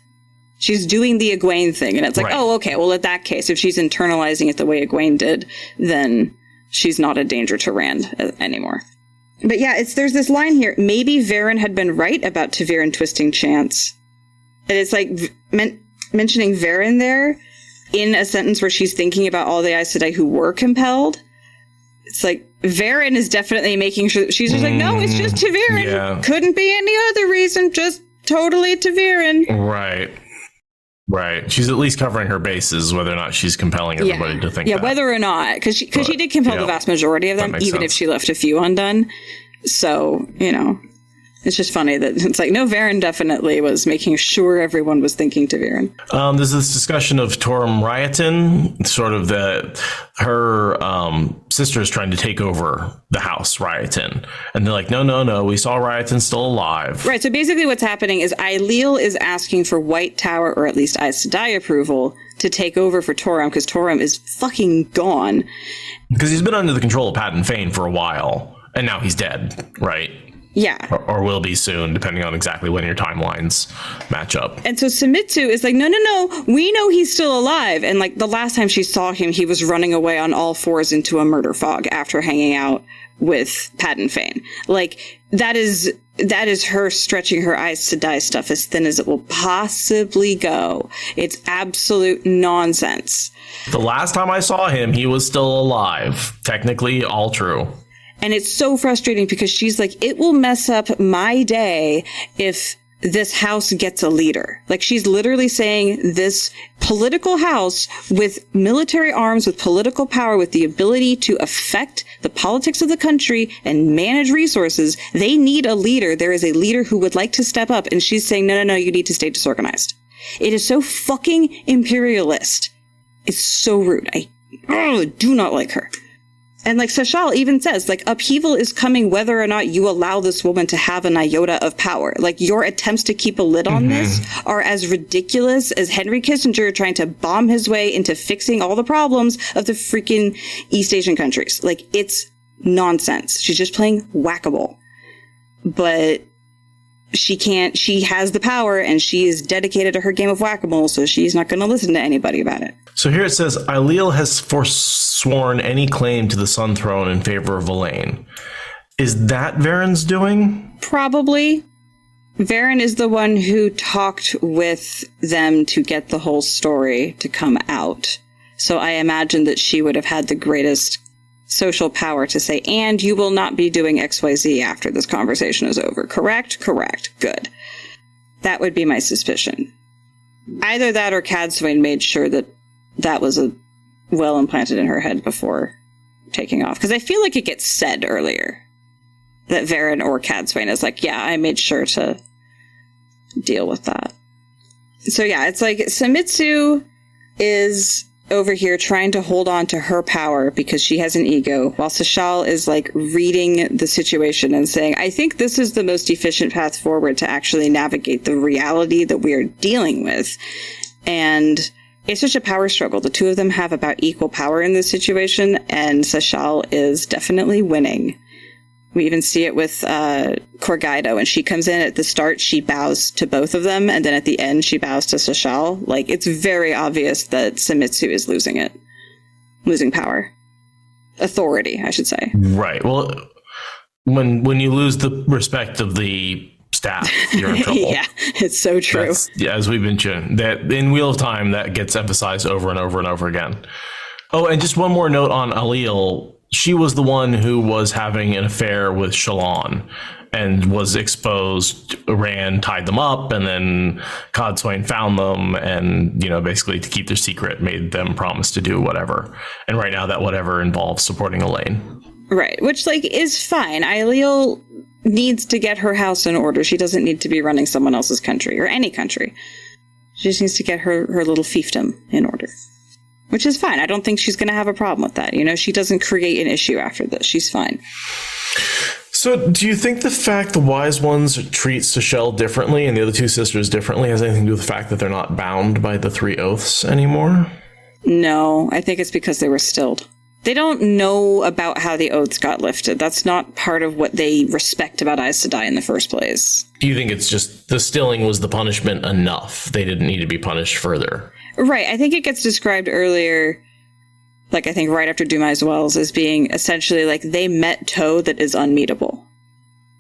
She's doing the Egwene thing. And it's like, Right. oh, okay, well, in that case, if she's internalizing it the way Egwene did, then she's not a danger to Rand anymore. But yeah, there's this line here. Maybe Varen had been right about Ta'Veren twisting chance. And it's like mentioning Varen there in a sentence where she's thinking about all the Aes Sedai who were compelled. It's like, Varen is definitely making sure she's just like, no, it's just Ta'Veren. Yeah. Couldn't be any other reason, just totally Ta'Veren. Right. Right. She's at least covering her bases, whether or not she's compelling everybody to think that. Yeah, whether or not, because she did compel the vast majority of them, even if she left a few undone. So, it's just funny that it's like, no, Varen definitely was making sure everyone was thinking Ta'Veren. There's this discussion of Torum Riotin, sort of her sister is trying to take over the house, Riotin. And they're like, no, we saw Riotin still alive. Right, so basically what's happening is Aiel is asking for White Tower, or at least Aes Sedai approval, to take over for Torum, because Torum is fucking gone. Because he's been under the control of Padden Fane for a while, and now he's dead, right? Yeah. Or will be soon, depending on exactly when your timelines match up. And so Samitsu is like, no, we know he's still alive. And like the last time she saw him, he was running away on all fours into a murder fog after hanging out with Padden Fane. Like, that is her stretching her Aes Sedai stuff as thin as it will possibly go. It's absolute nonsense. The last time I saw him, he was still alive. Technically, all true. And it's so frustrating because she's like, it will mess up my day if this house gets a leader. Like, she's literally saying this political house with military arms, with political power, with the ability to affect the politics of the country and manage resources, they need a leader. There is a leader who would like to step up. And she's saying, no, you need to stay disorganized. It is so fucking imperialist. It's so rude. I do not like her. And like Sashelle even says, like, upheaval is coming whether or not you allow this woman to have an iota of power. Like, your attempts to keep a lid on this are as ridiculous as Henry Kissinger trying to bomb his way into fixing all the problems of the freaking East Asian countries. Like, it's nonsense. She's just playing whack-a-mole. But she has the power, and she is dedicated to her game of whack-a-mole, so she's not going to listen to anybody about it. So here it says, Aiel has forsworn any claim to the Sun Throne in favor of Elaine. Is that Varen's doing? Probably. Varen is the one who talked with them to get the whole story to come out. So I imagine that she would have had the greatest social power to say, and you will not be doing XYZ after this conversation is over. Correct? Correct. Good. That would be my suspicion. Either that or Cadsuane made sure that that was well implanted in her head before taking off. Because I feel like it gets said earlier that Varen or Cadsuane is like, yeah, I made sure to deal with that. So yeah, it's like Samitsu is over here trying to hold on to her power because she has an ego, while Sashelle is like reading the situation and saying, I think this is the most efficient path forward to actually navigate the reality that we are dealing with. And it's such a power struggle. The two of them have about equal power in this situation, and Sashelle is definitely winning. We even see it with Corgaido. When she comes in at the start, she bows to both of them, and then at the end, she bows to Sashelle. Like, it's very obvious that Samitsu is losing power. Authority, I should say. Right. Well, when you lose the respect of the staff, you're in trouble. Yeah, it's so true. As we've been shown, that in Wheel of Time, that gets emphasized over and over and over again. Oh, and just one more note on Aiel. She was the one who was having an affair with Shallan and was exposed. Rand tied them up, and then Cadsuane found them, and, basically to keep their secret, made them promise to do whatever. And right now that whatever involves supporting Elaine. Right, which, like, is fine. Aiel needs to get her house in order. She doesn't need to be running someone else's country or any country. She just needs to get her little fiefdom in order. Which is fine. I don't think she's going to have a problem with that. You know, she doesn't create an issue after this. She's fine. So do you think the fact the wise ones treat Sashelle differently and the other two sisters differently has anything to do with the fact that they're not bound by the 3 oaths anymore? No, I think it's because they were stilled. They don't know about how the oaths got lifted. That's not part of what they respect about Aes Sedai in the first place. Do you think it's just the stilling was the punishment enough? They didn't need to be punished further? Right. I think it gets described earlier, like I think right after Dumai's Wells, as being essentially like they met tow that is unmeetable.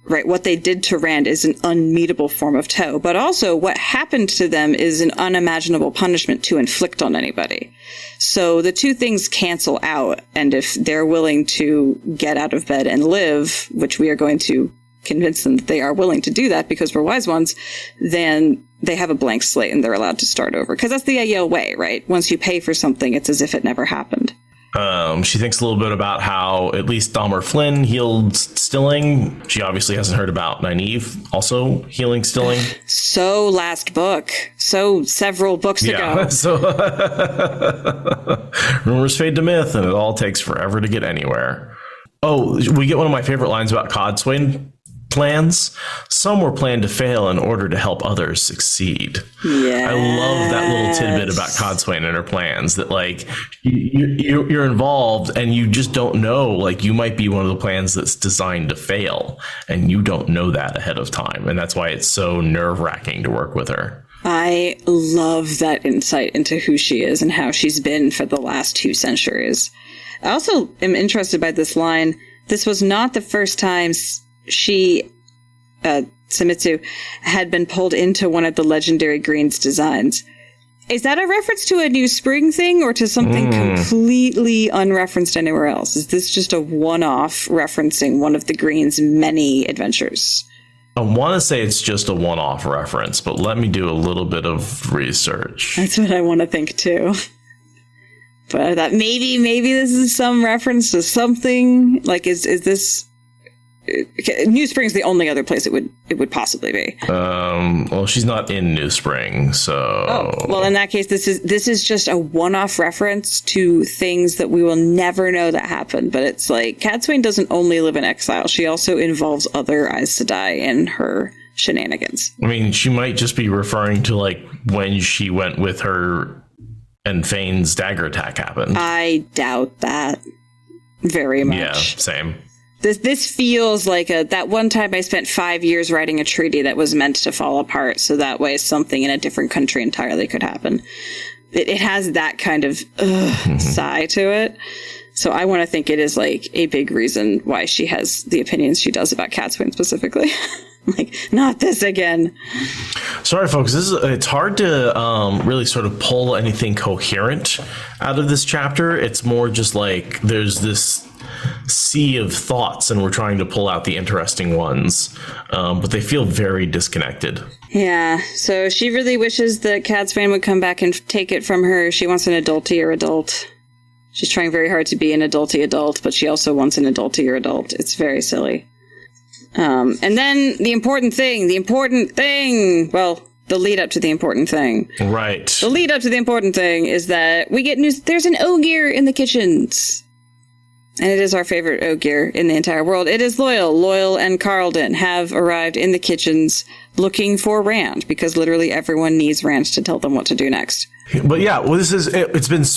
Right. What they did to Rand is an unmeetable form of tow, but also what happened to them is an unimaginable punishment to inflict on anybody. So the two things cancel out. And if they're willing to get out of bed and live, which we are going to convince them that they are willing to do that because we're wise ones, then they have a blank slate and they're allowed to start over. Because that's the Aiel way, right? Once you pay for something, it's as if it never happened. She thinks a little bit about how at least Dahmer Flynn healed stilling. She obviously hasn't heard about Nynaeve also healing stilling. So last book. So several books ago. So rumors fade to myth, and it all takes forever to get anywhere. Oh, we get one of my favorite lines about Codswain plans. Some were planned to fail in order to help others succeed. Yeah, I love that little tidbit about Codswain and her plans, that like you're involved and you just don't know, like you might be one of the plans that's designed to fail and you don't know that ahead of time, and that's why it's so nerve-wracking to work with her. I love that insight into who she is and how she's been for the last 2 centuries. I also am interested by this line. This was not the first time she, Samitsu, had been pulled into one of the legendary Greens designs. Is that a reference to a New Spring thing or to something completely unreferenced anywhere else? Is this just a one-off referencing one of the Greens' many adventures? I want to say it's just a one-off reference, but let me do a little bit of research. That's what I want to think too. But I thought maybe this is some reference to something. Like, is this... New Spring's the only other place it would possibly be. Well, she's not in New Spring, so. Oh, well, in that case, this is just a one-off reference to things that we will never know that happened. But it's like Cadsuane doesn't only live in exile; she also involves other Aes Sedai in her shenanigans. I mean, she might just be referring to like when she went with her and Fane's dagger attack happened. I doubt that very much. Yeah, same. This feels like that one time I spent 5 years writing a treaty that was meant to fall apart, so that way something in a different country entirely could happen. It has that kind of sigh to it. So I want to think it is like a big reason why she has the opinions she does about Cadsuane specifically. Like, not this again. Sorry, folks. It's hard to really sort of pull anything coherent out of this chapter. It's more just like there's this sea of thoughts and we're trying to pull out the interesting ones, but they feel very disconnected. Yeah, so she really wishes that Cadsuane would come back and take it from her. She wants an adultier adult. She's trying very hard to be an adulty adult, but she also wants an adultier adult. It's very silly. And then the important thing, well, the lead up to the important thing. Right. The lead up to the important thing is that we get news. There's an Ogier in the kitchens. And it is our favorite Ogier in the entire world. It is Loyal. Loyal and Carlden have arrived in the kitchens looking for Rand, because literally everyone needs Rand to tell them what to do next. But yeah, well,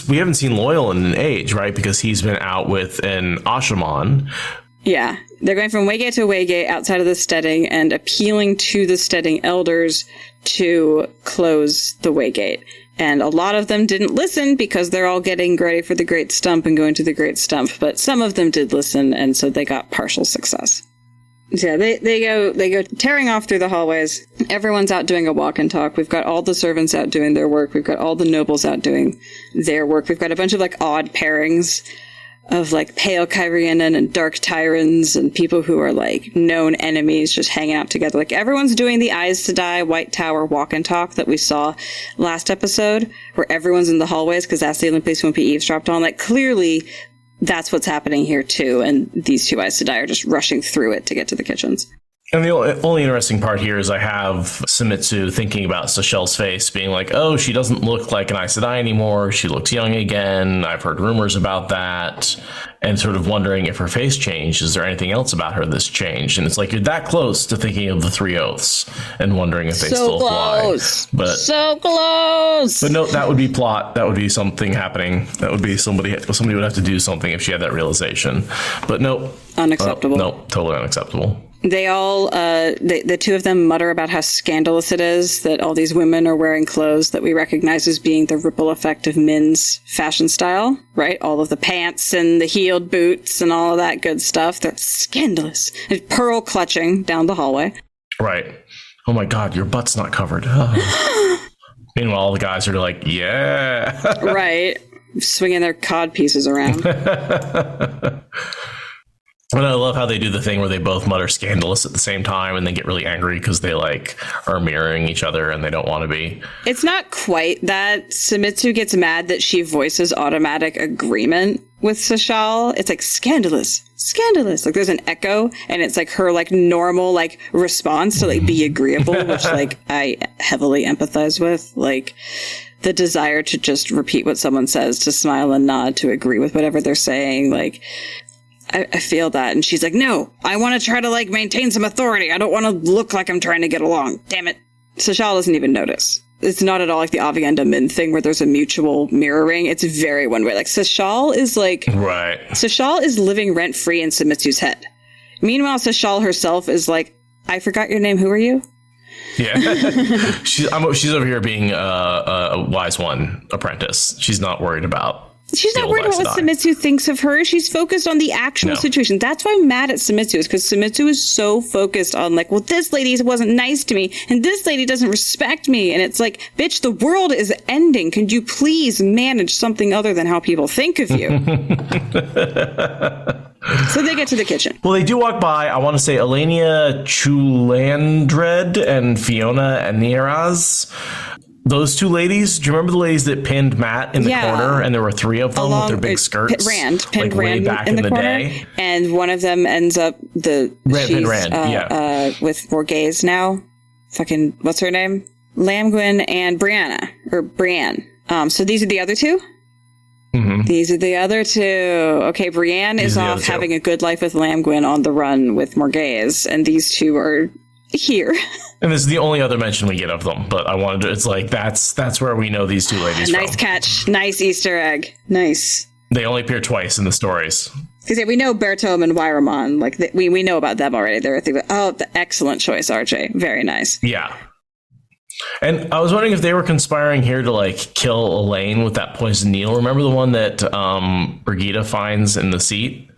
we haven't seen Loyal in an age, right? Because he's been out with an Ashaman. Yeah. They're going from Waygate to Waygate outside of the steading and appealing to the steading elders to close the Waygate. And a lot of them didn't listen because they're all getting ready for the Great Stump and going to the Great Stump. But some of them did listen, and so they got partial success. So yeah, they go tearing off through the hallways. Everyone's out doing a walk and talk. We've got all the servants out doing their work. We've got all the nobles out doing their work. We've got a bunch of like odd pairings of like pale Kyrianan and dark Tyrans and people who are like known enemies just hanging out together. Like everyone's doing the Aes Sedai White Tower walk and talk that we saw last episode, where everyone's in the hallways because that's the only place won't be eavesdropped on. Like clearly that's what's happening here too. And these two Aes Sedai are just rushing through it to get to the kitchens. And the only interesting part here is I have Samitsu thinking about Sashelle's face, being like, oh, she doesn't look like an Aes Sedai anymore. She looks young again. I've heard rumors about that. And sort of wondering if her face changed. Is there anything else about her that's changed? And it's like, you're that close to thinking of the three oaths and wondering if they still apply. So close. But no, that would be plot. That would be something happening. That would be somebody would have to do something if she had that realization. But no. Unacceptable. No, totally unacceptable. They all, the two of them mutter about how scandalous it is that all these women are wearing clothes that we recognize as being the ripple effect of Min's fashion style, right? All of the pants and the heeled boots and all of that good stuff. They're scandalous. And Pearl clutching down the hallway. Right. Oh my God, your butt's not covered. Meanwhile, all the guys are like, yeah. Right. Swinging their cod pieces around. And I love how they do the thing where they both mutter scandalous at the same time and then get really angry because they like are mirroring each other and they don't want to be. It's not quite that. Samitsu gets mad that she voices automatic agreement with Sashelle. It's like scandalous. Like there's an echo and it's like her like normal like response to like be agreeable, which like I heavily empathize with. Like the desire to just repeat what someone says, to smile and nod, to agree with whatever they're saying. Like I feel that. And she's like, no, I want to try to like maintain some authority. I don't want to look like I'm trying to get along. Damn it. Sashelle doesn't even notice. It's not at all like the Avienda Min thing where there's a mutual mirroring. It's very one way. Like Sashelle is like, right. Sashelle is living rent free in Samitsu's head. Meanwhile, Sashelle herself is like, I forgot your name. Who are you? Yeah. she's over here being a wise one apprentice. She's not worried about. She's not worried about what Samitsu thinks of her. She's focused on the actual situation. That's why I'm mad at Samitsu, is because Samitsu is so focused on like, well, this lady wasn't nice to me and this lady doesn't respect me. And it's like, bitch, the world is ending. Could you please manage something other than how people think of you? So they get to the kitchen. Well, they do walk by, I want to say, Elenia Chulandred and Fiona Aniraz. Those two ladies, do you remember the ladies that pinned Matt in the corner? And there were three of them with their big skirts. Pinned like Rand way back in the corner. day. And one of them ends up with Borghese now. Fucking, what's her name? Lamgwin and Brianna. Or Brienne. So these are the other two? Mm-hmm. These are the other two. Okay, Brienne is off having a good life with Lamgwin on the run with Morghese. And these two are here. And this is the only other mention we get of them, but I wanted to, it's like, that's where we know these two ladies Nice from. Catch. Nice Easter egg. Nice. They only appear twice in the stories. Because we know Bertome and Wyramon, like we know about them already. They're the excellent choice, RJ. Very nice. Yeah. And I was wondering if they were conspiring here to like kill Elaine with that poison needle. Remember the one that Brigitte finds in the seat?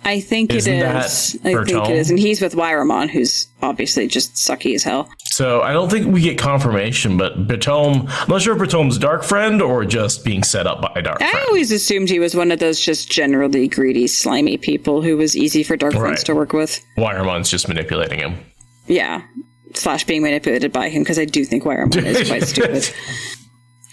I think it is. I think it is. And he's with Wyramon, who's obviously just sucky as hell. So I don't think we get confirmation, but Bertome, I'm not sure if Bertome's dark friend or just being set up by a dark friend. I always assumed he was one of those just generally greedy, slimy people who was easy for dark friends to work with. Wyramon's just manipulating him. Yeah. / being manipulated by him, because I do think Wyramon is quite stupid.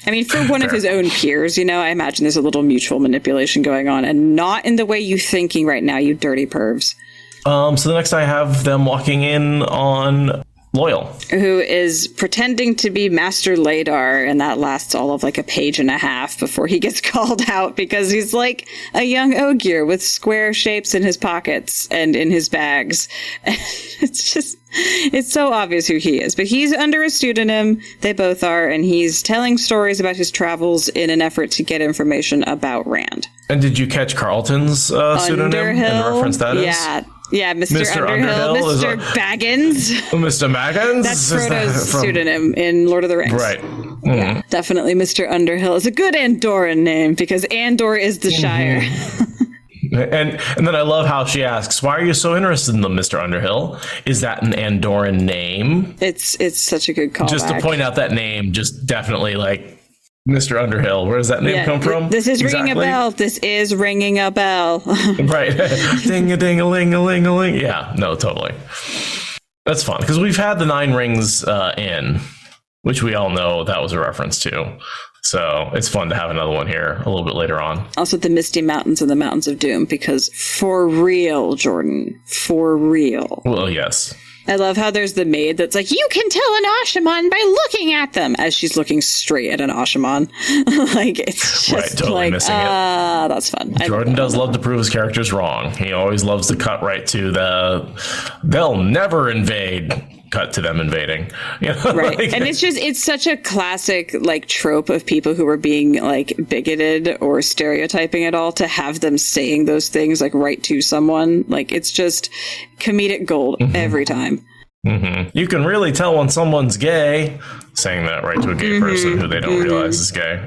I mean, for one of his own peers, I imagine there's a little mutual manipulation going on, and not in the way you're thinking right now, you dirty pervs. So the next I have them walking in on Loyal, who is pretending to be Master Ladar, and that lasts all of like a page and a half before he gets called out, because he's like a young Ogier with square shapes in his pockets and in his bags. It's so obvious who he is, but he's under a pseudonym. They both are, and he's telling stories about his travels in an effort to get information about Rand. And did you catch Carlton's pseudonym Underhill? and the reference that is? Yeah, Mr. Underhill, Mr. Baggins. Mr. Baggins? That's Frodo's pseudonym in Lord of the Rings. Right. Mm-hmm. Yeah, definitely Mr. Underhill is a good Andoran name, because Andor is the Shire. And then I love how she asks, why are you so interested in them, Mr. Underhill? Is that an Andoran name? It's such a good callback. Just to point out that name, just definitely like Mr. Underhill. Where does that name come from? This is ringing a bell. This is ringing a bell. Right. Ding-a-ding-a-ling-a-ling-a-ling. Yeah, no, totally. That's fun, because we've had the 9 Rings in, which we all know that was a reference to. So it's fun to have another one here a little bit later on. Also the Misty Mountains and the Mountains of Doom, because for real, Jordan, for real. Well, yes. I love how there's the maid that's like, you can tell an Ashaman by looking at them, as she's looking straight at an Ashaman. Like, it's just totally missing it. That's fun. Jordan does love to prove his characters wrong. He always loves to cut right to they'll never invade. Cut to them invading. You know? Right. Like, and it's such a classic like trope of people who are being like bigoted or stereotyping at all, to have them saying those things like right to someone. Like, it's just comedic gold every time. Mm-hmm. You can really tell when someone's gay, saying that right to a gay person who they don't realize is gay.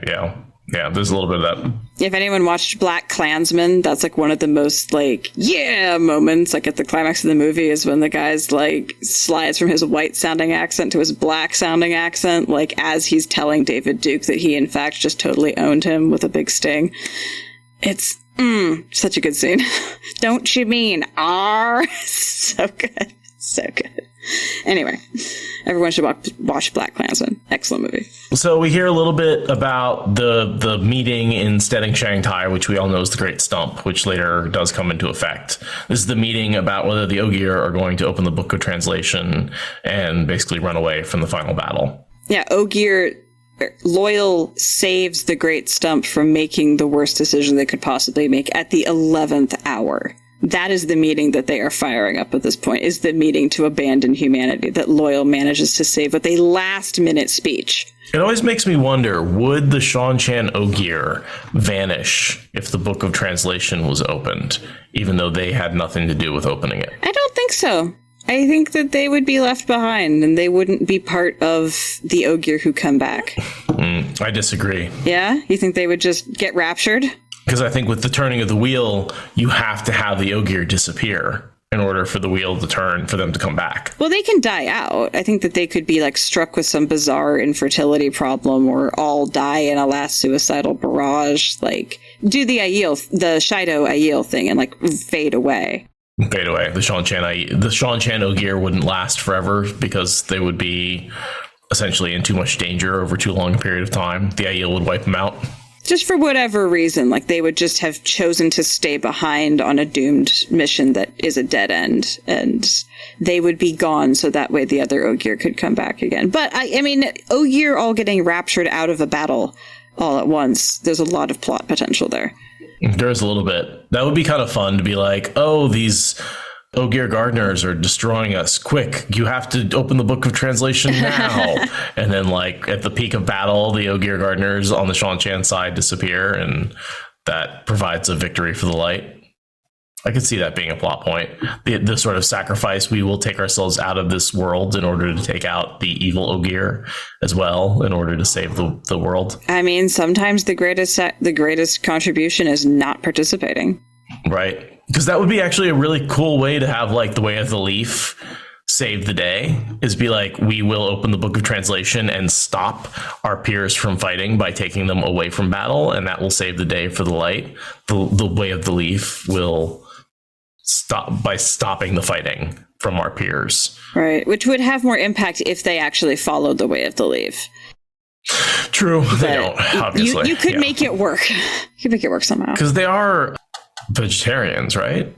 Yeah, there's a little bit of that. If anyone watched Black Klansman, that's like one of the most like, yeah, moments, like at the climax of the movie, is when the guy's like slides from his white sounding accent to his black sounding accent, like as he's telling David Duke that he in fact just totally owned him with a big sting. It's such a good scene. Don't you mean R? So good. So good. Anyway, everyone should watch Black Klansman. Excellent movie. So we hear a little bit about the meeting in Stedding Shanghai, which we all know is the Great Stump, which later does come into effect. This is the meeting about whether the Ogier are going to open the Book of Translation and basically run away from the final battle. Yeah, Ogier Loyal saves the Great Stump from making the worst decision they could possibly make at the 11th hour. That is the meeting that they are firing up at this point, is the meeting to abandon humanity that Loyal manages to save with a last-minute speech. It always makes me wonder, would the Shan Ogier vanish if the Book of Translation was opened, even though they had nothing to do with opening it? I don't think so. I think that they would be left behind and they wouldn't be part of the Ogier who come back. I disagree. Yeah? You think they would just get raptured? Because I think with the turning of the wheel, you have to have the Ogier disappear in order for the wheel to turn, for them to come back. Well, they can die out. I think that they could be like struck with some bizarre infertility problem or all die in a last suicidal barrage. Like, do the Shido Aiel thing and like fade away. Fade away. The Shan Ogier wouldn't last forever because they would be essentially in too much danger over too long a period of time. The Aiel would wipe them out. Just for whatever reason, like they would just have chosen to stay behind on a doomed mission that is a dead end, and they would be gone so that way the other Ogier could come back again. But I mean, Ogier all getting raptured out of a battle all at once, there's a lot of plot potential there. There's a little bit. That would be kind of fun to be like, oh, these Ogier gardeners are destroying us. Quick, you have to open the Book of Translation now. And then, like, at the peak of battle, the Ogier gardeners on the Shan side disappear, and that provides a victory for the light. I could see that being a plot point. The sort of sacrifice, we will take ourselves out of this world in order to take out the evil Ogier as well, in order to save the world. I mean, sometimes the greatest contribution is not participating. Right. Because that would be actually a really cool way to have, like, the Way of the Leaf save the day, is be like, we will open the Book of Translation and stop our peers from fighting by taking them away from battle, and that will save the day for the light. The Way of the Leaf will stop by stopping the fighting from our peers. Right. Which would have more impact if they actually followed the Way of the Leaf. True. They don't, obviously. You could make it work. You could make it work somehow. Because they are vegetarians, right?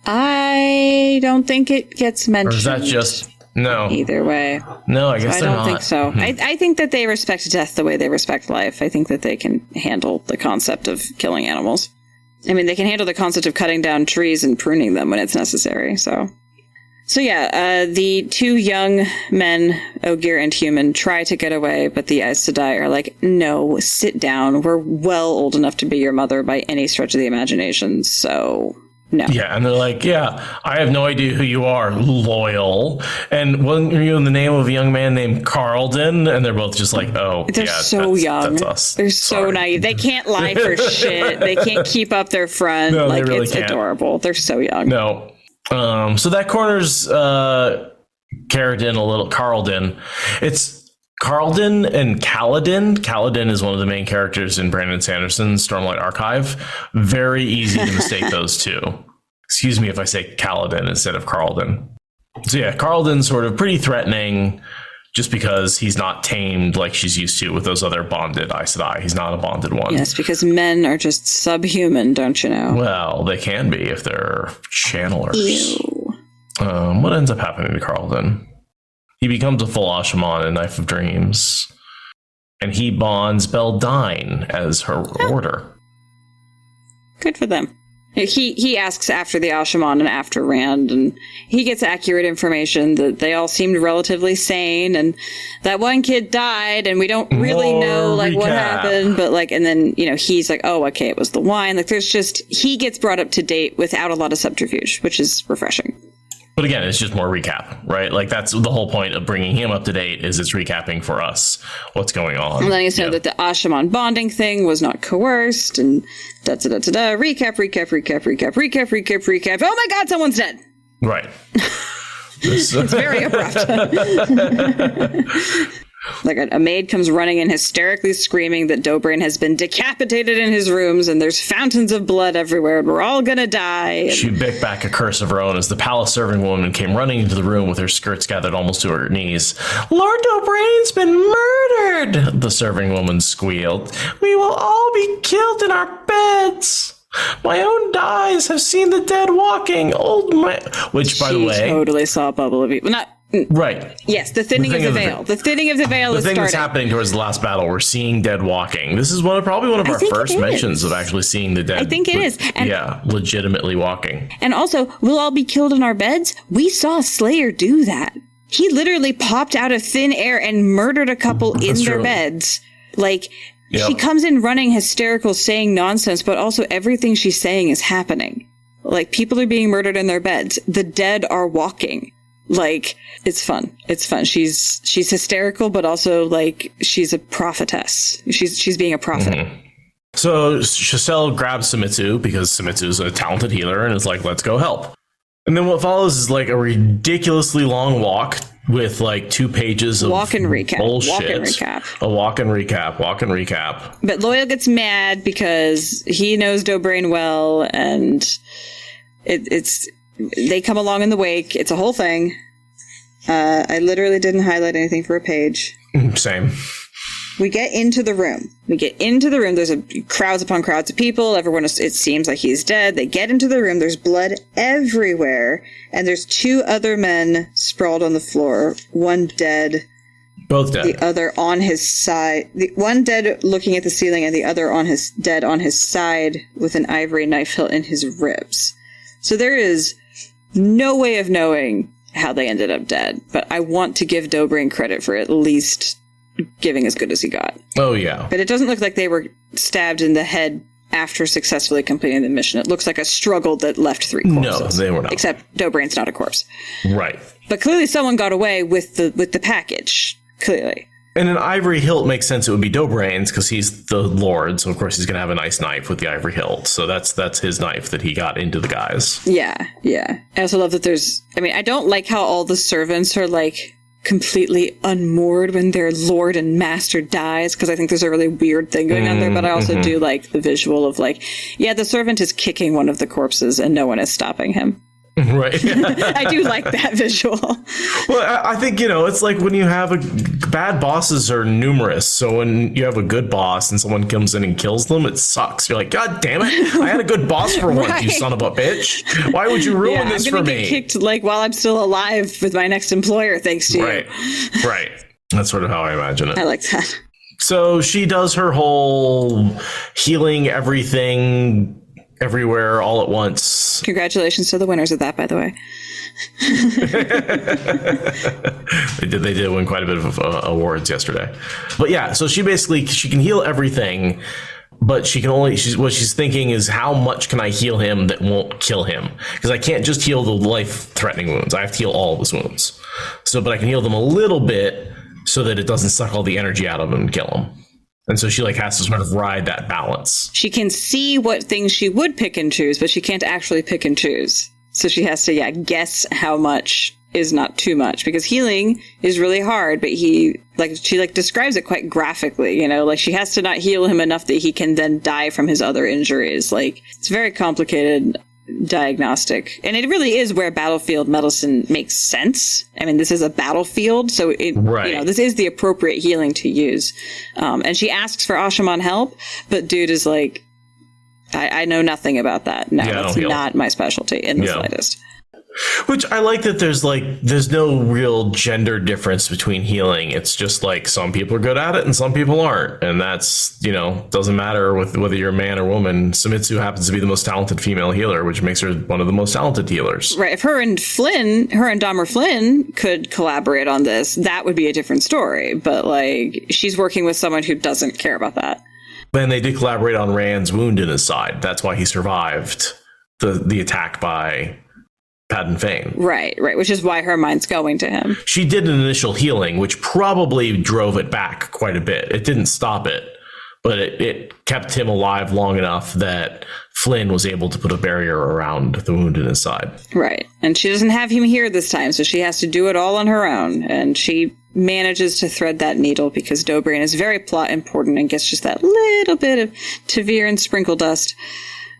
I don't think it gets mentioned. Or is that just no? Either way, no. I guess I don't think so. I think that they respect death the way they respect life. I think that they can handle the concept of killing animals. I mean, they can handle the concept of cutting down trees and pruning them when it's necessary. So yeah, the two young men, Ogier and human, try to get away, but the Aes Sedai are like, no, sit down. We're well old enough to be your mother by any stretch of the imagination, so no. Yeah, and they're like, yeah, I have no idea who you are, Loyal. And when you're in the name of a young man named Carlton, and they're both just like, oh, they're yeah, so young. That's us. They're so naive. They can't lie for shit. They can't keep up their front. No, like, they really it's can't. Adorable. They're so young. No. So that corners Carlton. It's Carlton and Kaladin. Kaladin is one of the main characters in Brandon Sanderson's Stormlight Archive. Very easy to mistake those two. Excuse me if I say Kaladin instead of Carlton. So yeah, Carlton's sort of pretty threatening, just because he's not tamed like she's used to with those other bonded Aes Sedai. He's not a bonded one. Yes, because men are just subhuman, don't you know? Well, they can be if they're channelers. Ew. What ends up happening to Carl then? He becomes a full Ashaman in Knife of Dreams, and he bonds Beldine as her order. Good for them. He asks after the Ashaman and after Rand, and he gets accurate information that they all seemed relatively sane, and that one kid died, and we don't really know like what happened, but like, and then he's like, oh, okay, it was the wine. Like, he gets brought up to date without a lot of subterfuge, which is refreshing. But again, it's just more recap, right? Like, that's the whole point of bringing him up to date, is it's recapping for us what's going on. And letting us know that the Ashaman bonding thing was not coerced, and da-da-da-da-da, recap. Oh my god, someone's dead! Right. It's very abrupt. Like a maid comes running in hysterically screaming that Dobrain has been decapitated in his rooms and there's fountains of blood everywhere and we're all gonna die. She bit back a curse of her own as the palace serving woman came running into the room with her skirts gathered almost to her knees. Lord Dobrain's been murdered, the serving woman squealed. We will all be killed in our beds. My own eyes have seen the dead walking. Which, by the way, she totally saw a bubble of evil. Not right. Yes, the thinning of the veil. The thinning of the veil is starting. The thing that's happening towards the last battle, we're seeing dead walking. This is probably one of our first mentions of actually seeing the dead. I think it is. And legitimately walking. And also, we'll all be killed in our beds? We saw Slayer do that. He literally popped out of thin air and murdered a couple in their beds. Like, she comes in running hysterical, saying nonsense, but also everything she's saying is happening. Like, people are being murdered in their beds. The dead are walking. Like, it's fun. It's fun. She's hysterical, but also like she's a prophetess. She's being a prophet. Mm-hmm. So Sashelle grabs Samitsu because Samitsu's a talented healer and is like, let's go help. And then what follows is like a ridiculously long walk with like 2 pages of walk and recap. A walk and recap. But Loyal gets mad because he knows Dobrain well, and they come along in the wake. It's a whole thing. I literally didn't highlight anything for a page. Same. We get into the room. There's crowds upon crowds of people. Everyone, it seems like he's dead. They get into the room. There's blood everywhere. And there's 2 other men sprawled on the floor. One dead. Both dead. The other on his side. One dead looking at the ceiling and the other dead on his side with an ivory knife hilt in his ribs. So there is no way of knowing how they ended up dead. But I want to give Dobrain credit for at least giving as good as he got. Oh, yeah. But it doesn't look like they were stabbed in the head after successfully completing the mission. It looks like a struggle that left 3 corpses. No, they were not. Except Dobrain's not a corpse. Right. But clearly someone got away with the package. Clearly. And an ivory hilt makes sense. It would be Dobrain's because he's the Lord. So, of course, he's going to have a nice knife with the ivory hilt. So that's his knife that he got into the guys. Yeah. I also love that I don't like how all the servants are like completely unmoored when their lord and master dies, because I think there's a really weird thing going on there. But I also do like the visual of like, the servant is kicking one of the corpses and no one is stopping him. Right. I do like that visual. Well, I think, it's like when you have bad bosses are numerous. So when you have a good boss and someone comes in and kills them, it sucks. You're like, God damn it. I had a good boss for once, you son of a bitch. Why would you ruin this for me? I'm going to get kicked like while I'm still alive with my next employer, thanks to you. Right. That's sort of how I imagine it. I like that. So she does her whole healing everything everywhere all at once. Congratulations to the winners of that, by the way. They did win quite a bit of awards yesterday. But so she can heal everything, but what she's thinking is, how much can I heal him that won't kill him? Because I can't just heal the life-threatening wounds. I have to heal all of his wounds. But I can heal them a little bit so that it doesn't suck all the energy out of him and kill him. And so she has to sort of ride that balance. She can see what things she would pick and choose, but she can't actually pick and choose. So she has to, guess how much is not too much, because healing is really hard, but she describes it quite graphically, she has to not heal him enough that he can then die from his other injuries. It's very complicated. diagnostic. And it really is where battlefield medicine makes sense. I mean, this is a battlefield, so this is the appropriate healing to use. And she asks for Ashaman help, but dude is like, I know nothing about that. No, that's not my specialty in the slightest. Which I like that there's no real gender difference between healing. It's just like some people are good at it and some people aren't. And that's, doesn't matter with whether you're a man or woman. Samitsu happens to be the most talented female healer, which makes her one of the most talented healers. Right. If her and Dahmer Flynn could collaborate on this, that would be a different story. But she's working with someone who doesn't care about that. And they did collaborate on Rand's wound in his side. That's why he survived the attack by Padden Fane. Right, which is why her mind's going to him. She did an initial healing, which probably drove it back quite a bit. It didn't stop it, but it kept him alive long enough that Flynn was able to put a barrier around the wound in his side. Right, and she doesn't have him here this time, so she has to do it all on her own, and she manages to thread that needle because Dobrain is very plot important and gets just that little bit of Tavir and sprinkle dust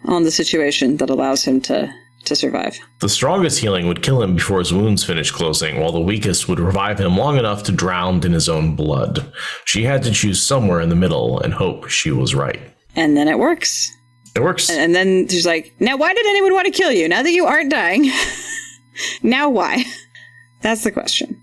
on the situation that allows him to survive. The strongest healing would kill him before his wounds finished closing, while the weakest would revive him long enough to drown in his own blood. She had to choose somewhere in the middle and hope she was right. And then it works. It works. And then she's like, now why did anyone want to kill you? Now that you aren't dying. Now why? That's the question.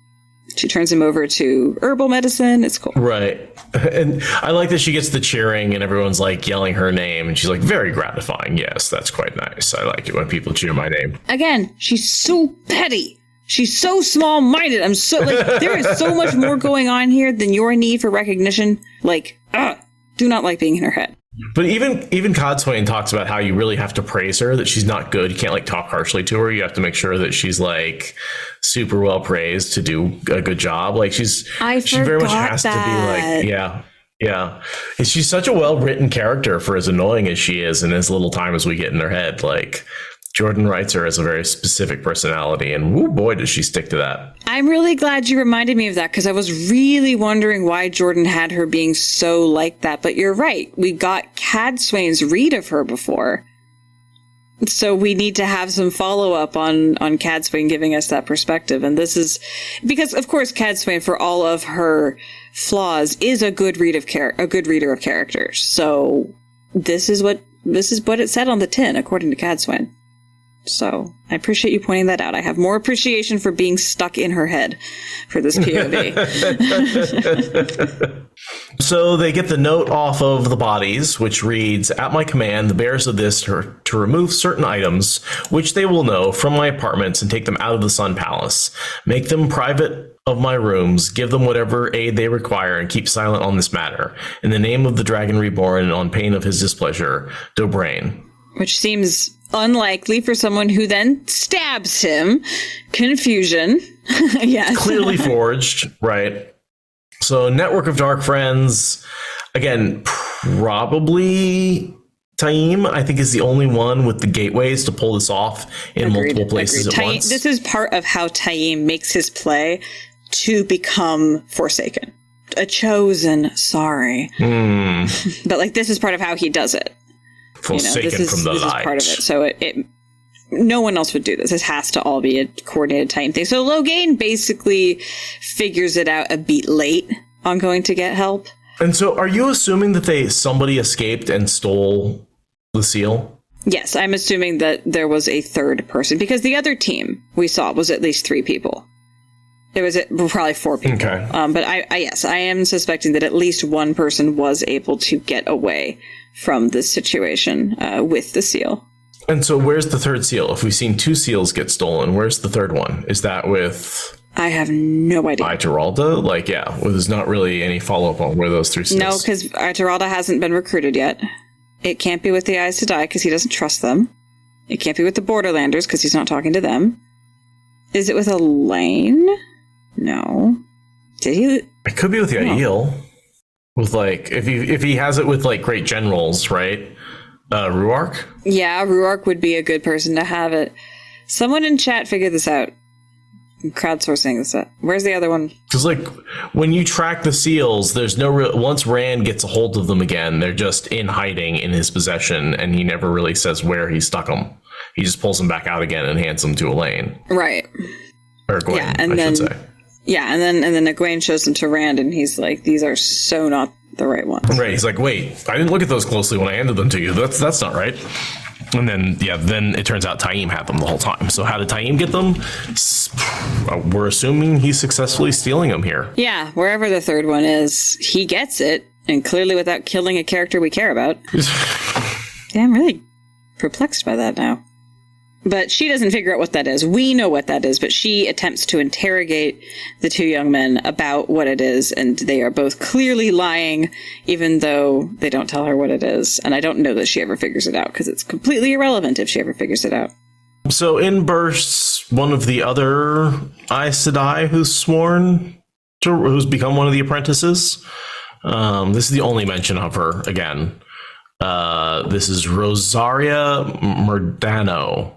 She turns him over to herbal medicine. It's cool. Right. And I like that she gets the cheering and everyone's yelling her name. And she's like, very gratifying. Yes, that's quite nice. I like it when people cheer my name. Again, she's so petty. She's so small-minded. I'm so there is so much more going on here than your need for recognition. Do not like being in her head. But even Codswain talks about how you really have to praise her, that she's not good. You can't talk harshly to her. You have to make sure that she's super well praised to do a good job. She very much has to be yeah. And she's such a well-written character for as annoying as she is and as little time as we get in her head. Jordan writes her as a very specific personality, and woo boy, does she stick to that. I'm really glad you reminded me of that, because I was really wondering why Jordan had her being so like that. But you're right. We got Cadswain's read of her before. So we need to have some follow-up on Cadswain giving us that perspective. And this is because, of course, Cadswain, for all of her flaws, is a good reader of characters. So this is what it said on the tin, according to Cadswain. So I appreciate you pointing that out. I have more appreciation for being stuck in her head for this POV. So they get the note off of the bodies, which reads, at my command, the bearers of this to remove certain items, which they will know from my apartments and take them out of the Sun Palace. Make them private of my rooms, give them whatever aid they require, and keep silent on this matter. In the name of the Dragon Reborn and on pain of his displeasure, Dobrain. Which seems unlikely for someone who then stabs him. Confusion. Yes. Clearly forged, right? So Network of Dark Friends, again, probably Taim, I think, is the only one with the gateways to pull this off in multiple places at once. This is part of how Taim makes his play to become Forsaken. A chosen, sorry. But this is part of how he does it. Forsaken from the light. This is part of it. So no one else would do this. This has to all be a coordinated Titan thing. So Logain basically figures it out a beat late on going to get help. And so are you assuming that somebody escaped and stole the seal? Yes, I'm assuming that there was a third person, because the other team we saw was at least 3 people. There was probably 4 people. Okay. But I am suspecting that at least one person was able to get away from this situation with the seal. And so where's the third seal? If we've seen 2 seals get stolen, where's the third one? Is that with... I have no idea. Ituralda? There's not really any follow-up on where those 3 seals... No, because Ituralda hasn't been recruited yet. It can't be with the Eyes to Die because he doesn't trust them. It can't be with the Borderlanders because he's not talking to them. Is it with Elaine? No. Did he? It could be with Yael. With if he has it with great generals, right? Ruark? Yeah, Ruark would be a good person to have it. Someone in chat figure this out. I'm crowdsourcing this out. Where's the other one? Because when you track the seals, there's no real... Once Rand gets a hold of them again, they're just in hiding in his possession, and he never really says where he stuck them. He just pulls them back out again and hands them to Elaine. Right. Or Egwene, Yeah, and I should say. Yeah, and then Egwene shows them to Rand, and he's like, these are so not the right ones. Right, he's like, wait, I didn't look at those closely when I handed them to you. That's not right. And then, then it turns out Taim had them the whole time. So how did Taim get them? We're assuming he's successfully stealing them here. Yeah, wherever the third one is, he gets it, and clearly without killing a character we care about. Yeah, I'm really perplexed by that now. But she doesn't figure out what that is. We know what that is, but she attempts to interrogate the two young men about what it is, and they are both clearly lying, even though they don't tell her what it is. And I don't know that she ever figures it out, because it's completely irrelevant if she ever figures it out. So in bursts one of the other Aes Sedai who's who's become one of the apprentices. This is the only mention of her again. This is Rosaria Medrano.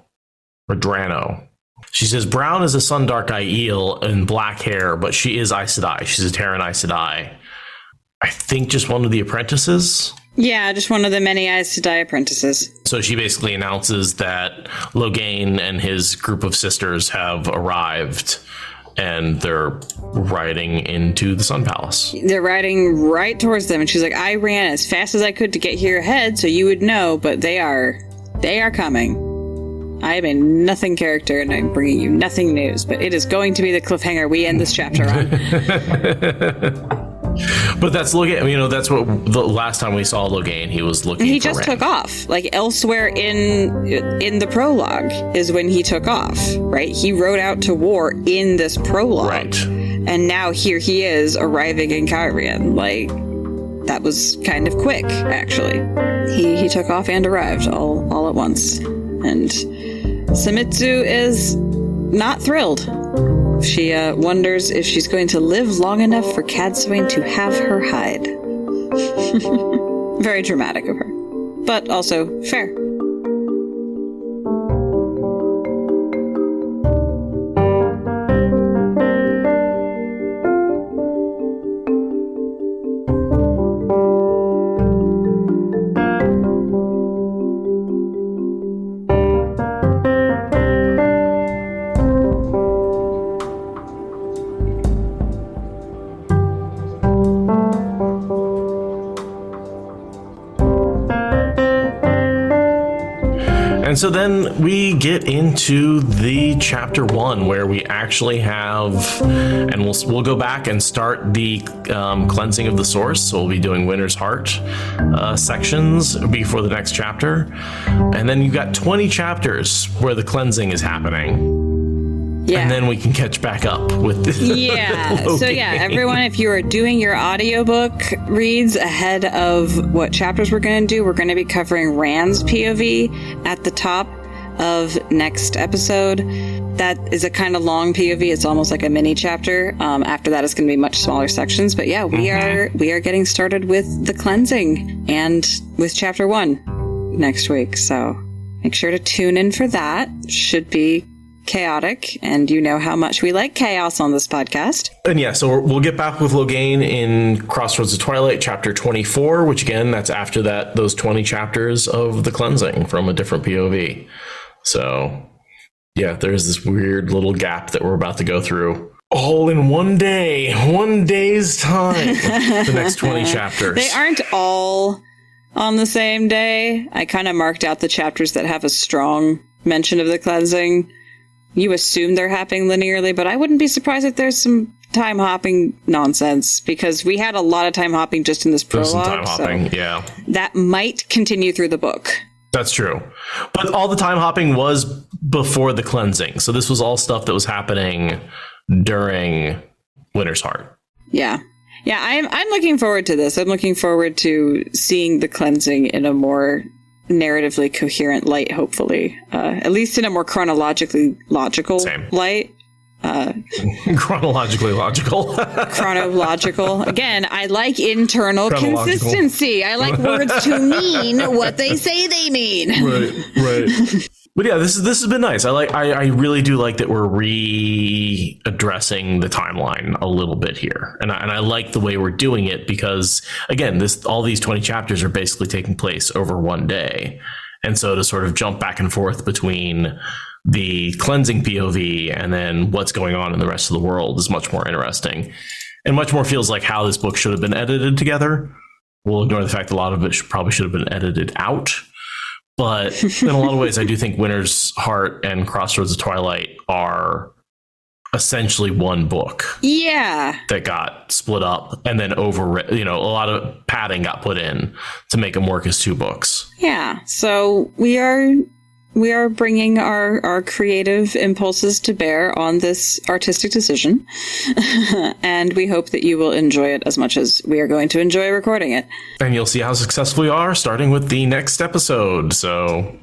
She says brown is a Sundark Aiel and black hair, but she is Aes Sedai. She's a Terran Aes Sedai. I think just one of the apprentices. Yeah, just one of the many Aes Sedai apprentices. So she basically announces that Logain and his group of sisters have arrived, and they're riding into the Sun Palace. They're riding right towards them, and she's like, I ran as fast as I could to get here ahead so you would know, but they are coming. I am a nothing character, and I'm bringing you nothing news, but it is going to be the cliffhanger we end this chapter on. But that's Logain. That's what the last time we saw Logain, he was looking. He for just Rand. took off. Like elsewhere in the prologue is when he took off. Right? He rode out to war in this prologue. Right. And now here he is arriving in Cairhien. Like that was kind of quick, actually. He took off and arrived all at once. And Samitsu is not thrilled. She wonders if she's going to live long enough for Cadsuane to have her hide. Very dramatic of her, but also fair. And so then we get into the chapter 1 where we actually have, and we'll go back and start the cleansing of the source. So we'll be doing Winter's Heart sections before the next chapter. And then you've got 20 chapters where the cleansing is happening. Yeah. And then we can catch back up with this. Yeah. So yeah, everyone, if you are doing your audiobook reads ahead of what chapters we're going to do, we're going to be covering Rand's POV at the top of next episode. That is a kind of long POV. It's almost like a mini chapter. After that, it's going to be much smaller sections. But yeah, we are getting started with the cleansing and with chapter 1 next week. So make sure to tune in for that. Should be chaotic, and you know how much we like chaos on this podcast. And yeah, so we'll get back with Logain in Crossroads of Twilight, chapter 24, which again, that's after those 20 chapters of the cleansing from a different POV. So yeah, there's this weird little gap that we're about to go through. All in one day's time, the next 20 chapters. They aren't all on the same day. I kind of marked out the chapters that have a strong mention of the cleansing. You assume they're happening linearly, but I wouldn't be surprised if there's some time hopping nonsense, because we had a lot of time hopping just in this prologue. There's some time hopping, yeah. That might continue through the book. That's true. But all the time hopping was before the cleansing. So this was all stuff that was happening during Winter's Heart. Yeah. Yeah, I'm looking forward to this. I'm looking forward to seeing the cleansing in a more narratively coherent light, hopefully. At least in a more chronologically logical light. Chronologically logical. Chronological. Again, I like internal consistency. I like words to mean what they say they mean. Right. But yeah, this has been nice. I really do like that we're readdressing the timeline a little bit here, and I like the way we're doing it, because again, all these 20 chapters are basically taking place over one day, And so to sort of jump back and forth between the cleansing POV and then what's going on in the rest of the world is much more interesting and much more feels like how this book should have been edited together. We'll ignore the fact that a lot of it probably should have been edited out. But in a lot of ways, I do think Winter's Heart and Crossroads of Twilight are essentially one book. Yeah. That got split up and then a lot of padding got put in to make them work as two books. Yeah. So we are bringing our creative impulses to bear on this artistic decision. And we hope that you will enjoy it as much as we are going to enjoy recording it. And you'll see how successful we are starting with the next episode. So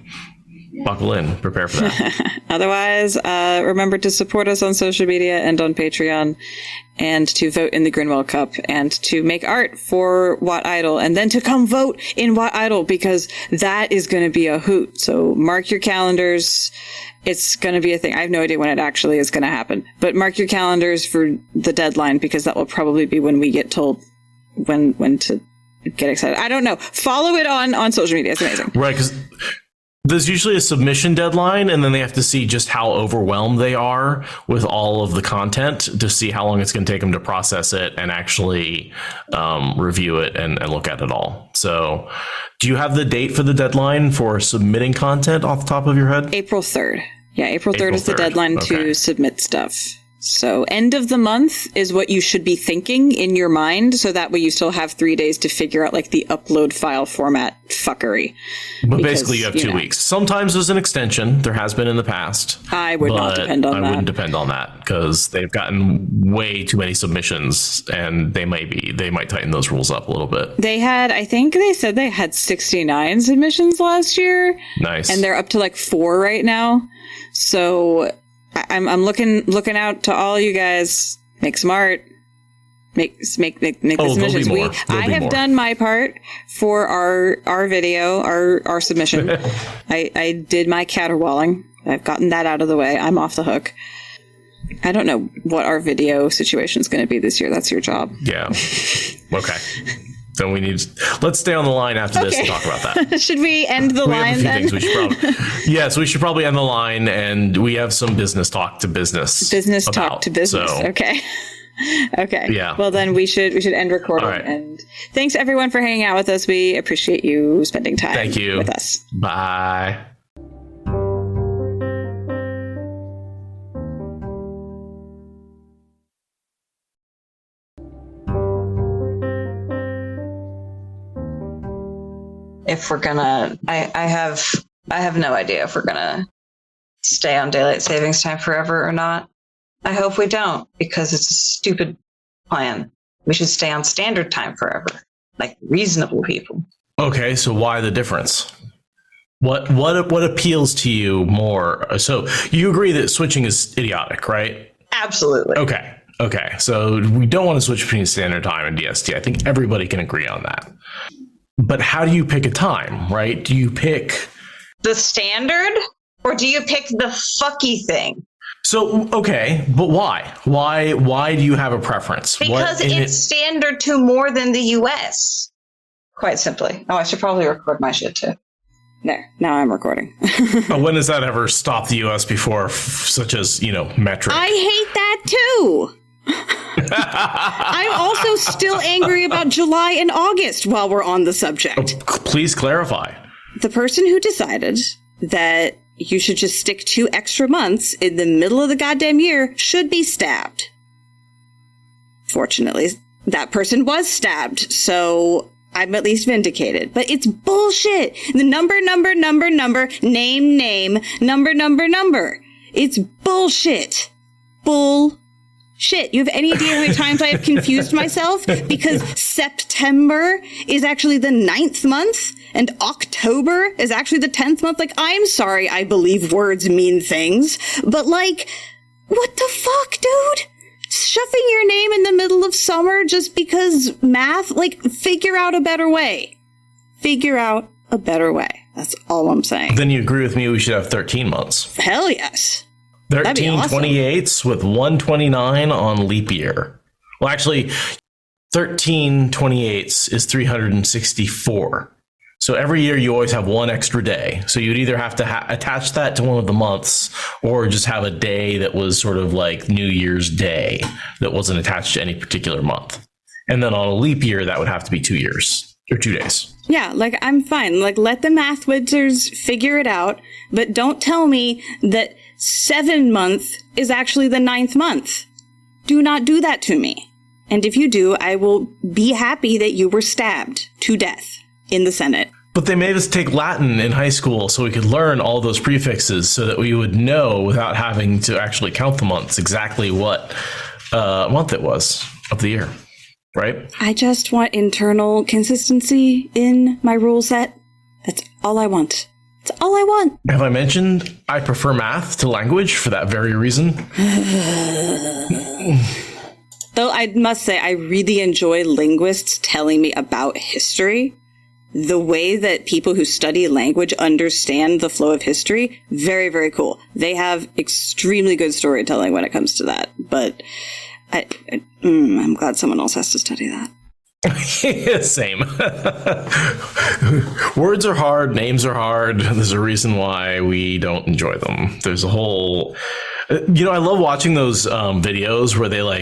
buckle in, prepare for that. Otherwise, remember to support us on social media and on Patreon, and to vote in the Grinwell Cup, and to make art for What Idol, and then to come vote in What Idol, because that is going to be a hoot. So mark your calendars. It's going to be a thing. I have no idea when it actually is going to happen, but mark your calendars for the deadline, because that will probably be when we get told when to get excited. I don't know. Follow it on social media. It's amazing. Right, because there's usually a submission deadline, and then they have to see just how overwhelmed they are with all of the content to see how long it's going to take them to process it and actually review it and look at it all. So do you have the date for the deadline for submitting content off the top of your head? April 3rd. Yeah, April 3rd is the deadline to submit stuff. So end of the month is what you should be thinking in your mind. So that way you still have 3 days to figure out like the upload file format fuckery. But basically you have 2 weeks. Sometimes there's an extension. There has been in the past. I would not depend on that. I wouldn't depend on that because they've gotten way too many submissions and they might tighten those rules up a little bit. I think they said they had 69 submissions last year. Nice. And they're up to like 4 right now. So I'm looking out to all you guys. Make some art. Make the submissions. I have done my part for our video, our submission. I did my caterwauling. I've gotten that out of the way. I'm off the hook. I don't know what our video situation is going to be this year. That's your job. Yeah. Okay. Then let's stay on the line after this and talk about that. Should we end the line then? Yes, we should probably end the line, and we have some business talk to business. Business talk to business. So. Okay. Okay. Yeah. Well, then we should end recording. Right. And thanks everyone for hanging out with us. We appreciate you spending time with us. Bye. If we're gonna, I have no idea if we're gonna stay on daylight savings time forever or not. I hope we don't, because it's a stupid plan. We should stay on standard time forever, like reasonable people. Okay, so why the difference? What appeals to you more? So you agree that switching is idiotic, right? Absolutely. Okay. So we don't want to switch between standard time and DST. I think everybody can agree on that. But how do you pick a time, right? Do you pick the standard or do you pick the fucky thing? So, okay, but why? Why do you have a preference? Because it's standard to more than the US. Quite simply. Oh, I should probably record my shit too. There, now I'm recording. When has that ever stopped the US before, such as, metric? I hate that too. I'm also still angry about July and August while we're on the subject. Oh, please clarify. The person who decided that you should just stick 2 extra months in the middle of the goddamn year should be stabbed. Fortunately, that person was stabbed, so I'm at least vindicated. But it's bullshit. The number, name, number. It's bullshit. Shit, you have any idea how many times I have confused myself? Because September is actually the 9th month and October is actually the 10th month. Like, I'm sorry, I believe words mean things, but like, what the fuck, dude? Shoving your name in the middle of summer just because math? Like, figure out a better way. That's all I'm saying. Then you agree with me we should have 13 months. Hell yes. 13 awesome. 28ths with 129 on leap year. Well, actually, 13 28ths is 364. So every year you always have one extra day. So you'd either have to attach that to one of the months or just have a day that was sort of like New Year's Day that wasn't attached to any particular month. And then on a leap year, that would have to be 2 years or 2 days. Yeah, like I'm fine. Like let the math wizards figure it out, but don't tell me that 7 month is actually the 9th month. Do not do that to me. And if you do, I will be happy that you were stabbed to death in the Senate. But they made us take Latin in high school so we could learn all those prefixes so that we would know without having to actually count the months exactly what month it was of the year, right? I just want internal consistency in my rule set. That's all I want. That's all I want. Have I mentioned I prefer math to language for that very reason? Though I must say, I really enjoy linguists telling me about history. The way that people who study language understand the flow of history, very, very cool. They have extremely good storytelling when it comes to that. But I'm glad someone else has to study that. Same. Words are hard. Names are hard. There's a reason why we don't enjoy them. There's a whole... I love watching those videos where they'll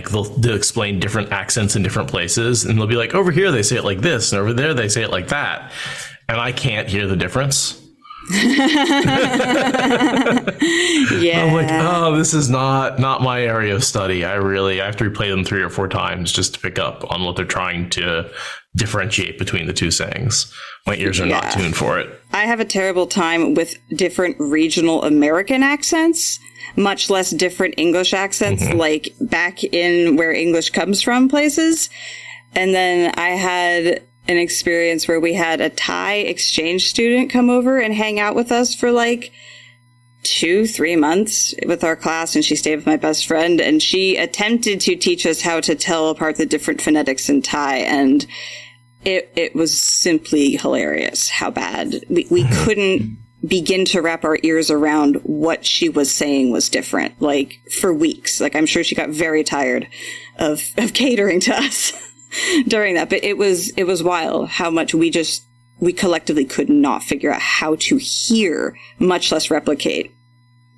explain different accents in different places, and they'll be like, over here they say it like this, and over there they say it like that, and I can't hear the difference. Yeah. I'm like, oh, this is not my area of study. I have to replay them 3 or 4 times just to pick up on what they're trying to differentiate between the two sayings. My ears are not tuned for it. I have a terrible time with different regional American accents, much less different English accents, like back in where English comes from places. And then I had an experience where we had a Thai exchange student come over and hang out with us for like 2-3 months with our class, and she stayed with my best friend, and she attempted to teach us how to tell apart the different phonetics in Thai, and it was simply hilarious how bad we couldn't begin to wrap our ears around what she was saying was different, like for weeks. Like I'm sure she got very tired of catering to us during that, but it was wild how much we collectively could not figure out how to hear, much less replicate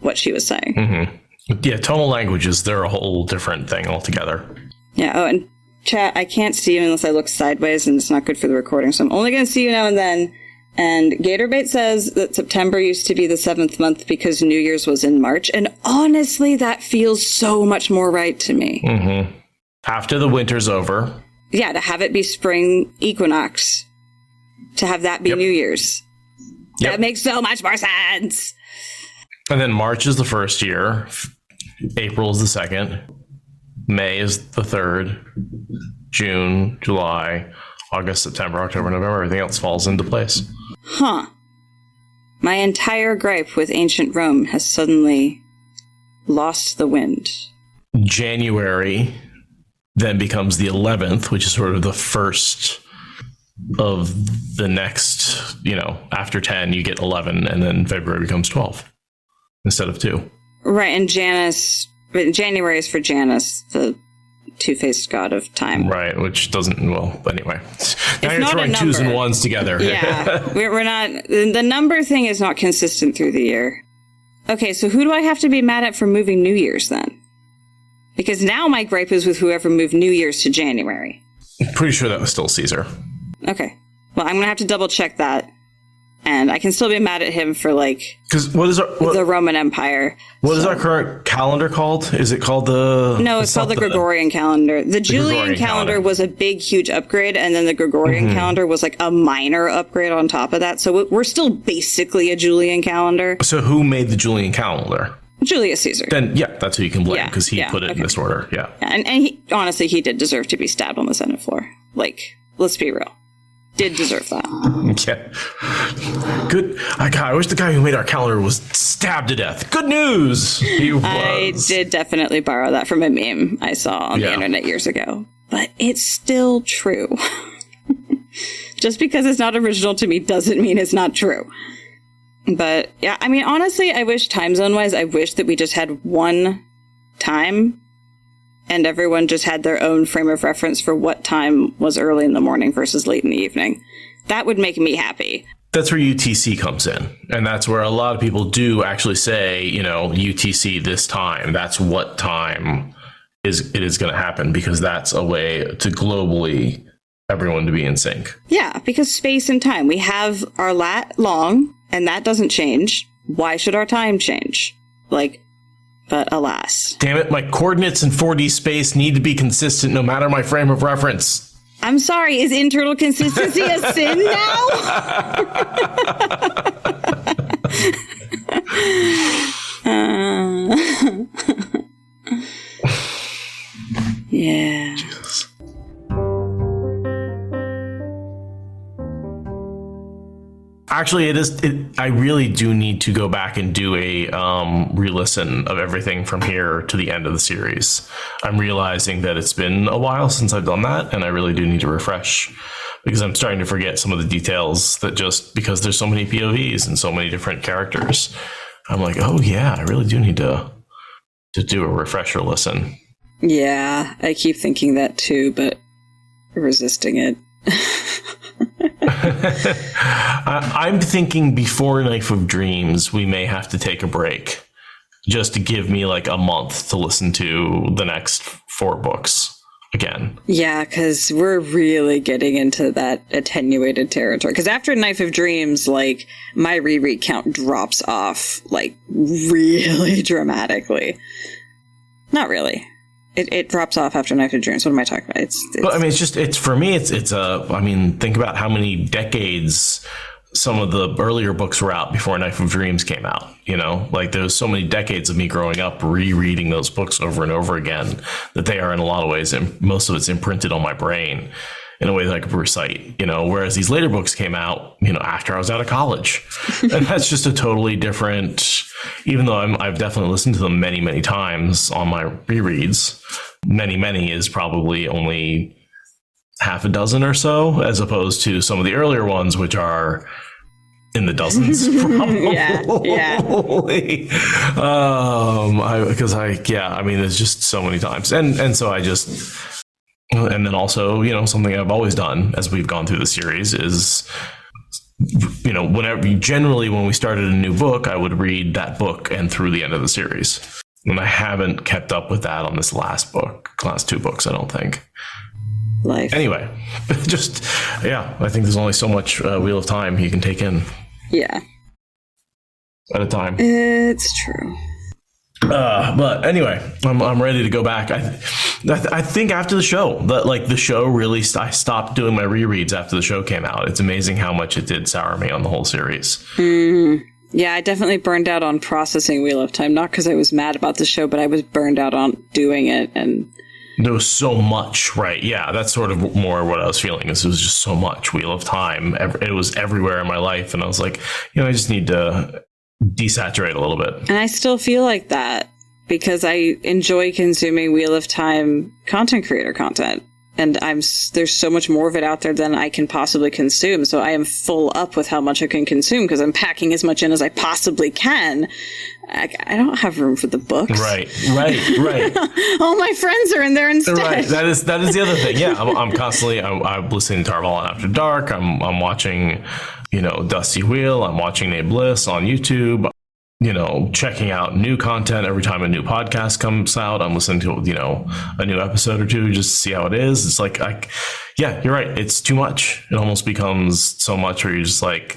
what she was saying. Mm-hmm. Yeah, tonal languages, they're a whole different thing altogether. Yeah. Oh, and chat, I can't see you unless I look sideways, and it's not good for the recording, so I'm only going to see you now and then. And Gatorbait says that September used to be the 7th month because New Year's was in March, and honestly, that feels so much more right to me. Mm-hmm. After the winter's over. Yeah, to have it be spring equinox. To have that be New Year's. Yep. That makes so much more sense. And then March is the first year. April is the second. May is the third. June, July, August, September, October, November. Everything else falls into place. Huh. My entire gripe with ancient Rome has suddenly lost the wind. January then becomes the 11th, which is sort of the first of the next, after 10, you get 11, and then February becomes 12 instead of 2. Right, and January is for Janus, the two-faced god of time. Right, which doesn't, anyway. Now you're not throwing 2s and 1s together. Yeah, we're not, the number thing is not consistent through the year. Okay, so who do I have to be mad at for moving New Year's then? Because now my gripe is with whoever moved New Year's to January. I'm pretty sure that was still Caesar. Okay. Well, I'm going to have to double check that. And I can still be mad at him for, because the Roman Empire. What is our current calendar called? Is it called the... No, it's called the Gregorian calendar. The Julian calendar was a big, huge upgrade, and then the Gregorian calendar was a minor upgrade on top of that. So we're still basically a Julian calendar. So who made the Julian calendar? Julius Caesar. Then, yeah, that's who you can blame, because he put it in this order, yeah. And he, honestly, he did deserve to be stabbed on the Senate floor. Let's be real. Did deserve that. Yeah. Good. I wish the guy who made our calendar was stabbed to death. Good news! He was. I did definitely borrow that from a meme I saw on the internet years ago. But it's still true. Just because it's not original to me doesn't mean it's not true. But, yeah, I mean, honestly, I wish time zone-wise, I wish that we just had one time and everyone just had their own frame of reference for what time was early in the morning versus late in the evening. That would make me happy. That's where UTC comes in. And that's where a lot of people do actually say, UTC this time. That's what time it is going to happen, because that's a way to globally everyone to be in sync. Yeah, because space and time. We have our lat long, and that doesn't change. Why should our time change? But alas. Damn it, my coordinates in 4D space need to be consistent no matter my frame of reference. I'm sorry, is internal consistency a sin now? Yeah. Jesus. Actually, I really do need to go back and do a re-listen of everything from here to the end of the series. I'm realizing that it's been a while since I've done that, and I really do need to refresh, because I'm starting to forget some of the details that just because there's so many POVs and so many different characters. I'm like, oh yeah, I really do need to do a refresher listen. Yeah, I keep thinking that too, but resisting it. I'm thinking before Knife of Dreams, we may have to take a break just to give me like a month to listen to the next 4 books again. Yeah, because we're really getting into that attenuated territory. Because after Knife of Dreams, like, my reread count drops off, like, really dramatically. Not really. It drops off after Knife of Dreams. What am I talking about? But I mean, it's for me, I mean, think about how many decades some of the earlier books were out before Knife of Dreams came out, like there's so many decades of me growing up rereading those books over and over again that they are in a lot of ways, and most of it's imprinted on my brain in a way that I could recite, whereas these later books came out, after I was out of college. And that's just a totally different, even though I've definitely listened to them many, many times on my rereads. Many is probably only half a dozen or so, as opposed to some of the earlier ones, which are in the dozens. Probably. Yeah. I mean, there's just so many times. And so I just, and then also, something I've always done as we've gone through the series is, when we started a new book, I would read that book and through the end of the series. And I haven't kept up with that on this last 2 books, I don't think. Life. Anyway, I think there's only so much Wheel of Time you can take in. Yeah. At a time. It's true. But anyway, I'm ready to go back. I think after the show, the show really, I stopped doing my rereads after the show came out. It's amazing how much it did sour me on the whole series. Yeah, I definitely burned out on processing Wheel of Time, not because I was mad about the show, but I was burned out on doing it. And there was so much, right? Yeah, that's sort of more what I was feeling. Is it was just so much Wheel of Time. It was everywhere in my life, and I was like, I just need to desaturate a little bit. And I still feel like that because I enjoy consuming Wheel of Time content creator content, and there's so much more of it out there than I can possibly consume. So I am full up with how much I can consume because I'm packing as much in as I possibly can. I don't have room for the books. Right. All my friends are in there instead. Right. That is the other thing. Yeah, I'm constantly I'm listening to Tarvalon After Dark. I'm watching, Dusty Wheel. I'm watching Nate Bliss on YouTube. Checking out new content every time a new podcast comes out. I'm listening to, a new episode or two just to see how it is. It's like, you're right. It's too much. It almost becomes so much where you're just like,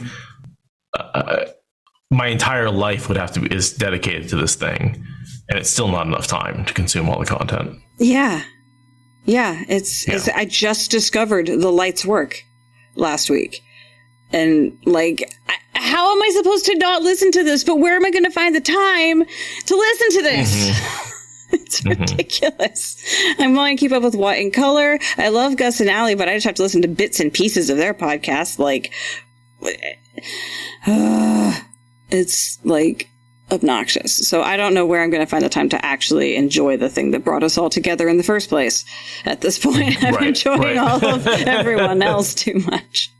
my entire life is dedicated to this thing, and it's still not enough time to consume all the content. Yeah. It's I just discovered The Lights Work last week. And how am I supposed to not listen to this? But where am I going to find the time to listen to this? Mm-hmm. It's ridiculous. I'm willing to keep up with What in Color. I love Gus and Allie, but I just have to listen to bits and pieces of their podcast. It's obnoxious. So I don't know where I'm going to find the time to actually enjoy the thing that brought us all together in the first place. At this point, I'm enjoying all of everyone else too much.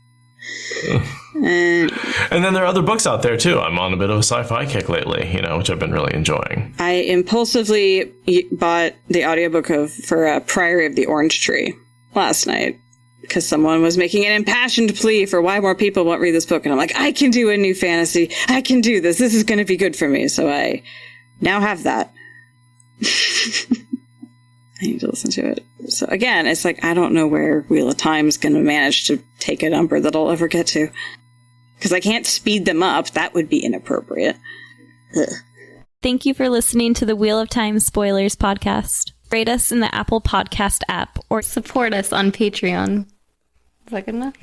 And then there are other books out there too. I'm on a bit of a sci-fi kick lately, which I've been really enjoying. I impulsively bought the audiobook for Priory of the Orange Tree last night because someone was making an impassioned plea for why more people won't read this book. And I'm like, I can do a new fantasy. I can do this. This is going to be good for me. So I now have that. I need to listen to it. So again, it's like, I don't know where Wheel of Time's going to manage to take a number that I'll ever get to. Because I can't speed them up. That would be inappropriate. Ugh. Thank you for listening to the Wheel of Time Spoilers podcast. Rate us in the Apple Podcast app or support us on Patreon. Is that good enough?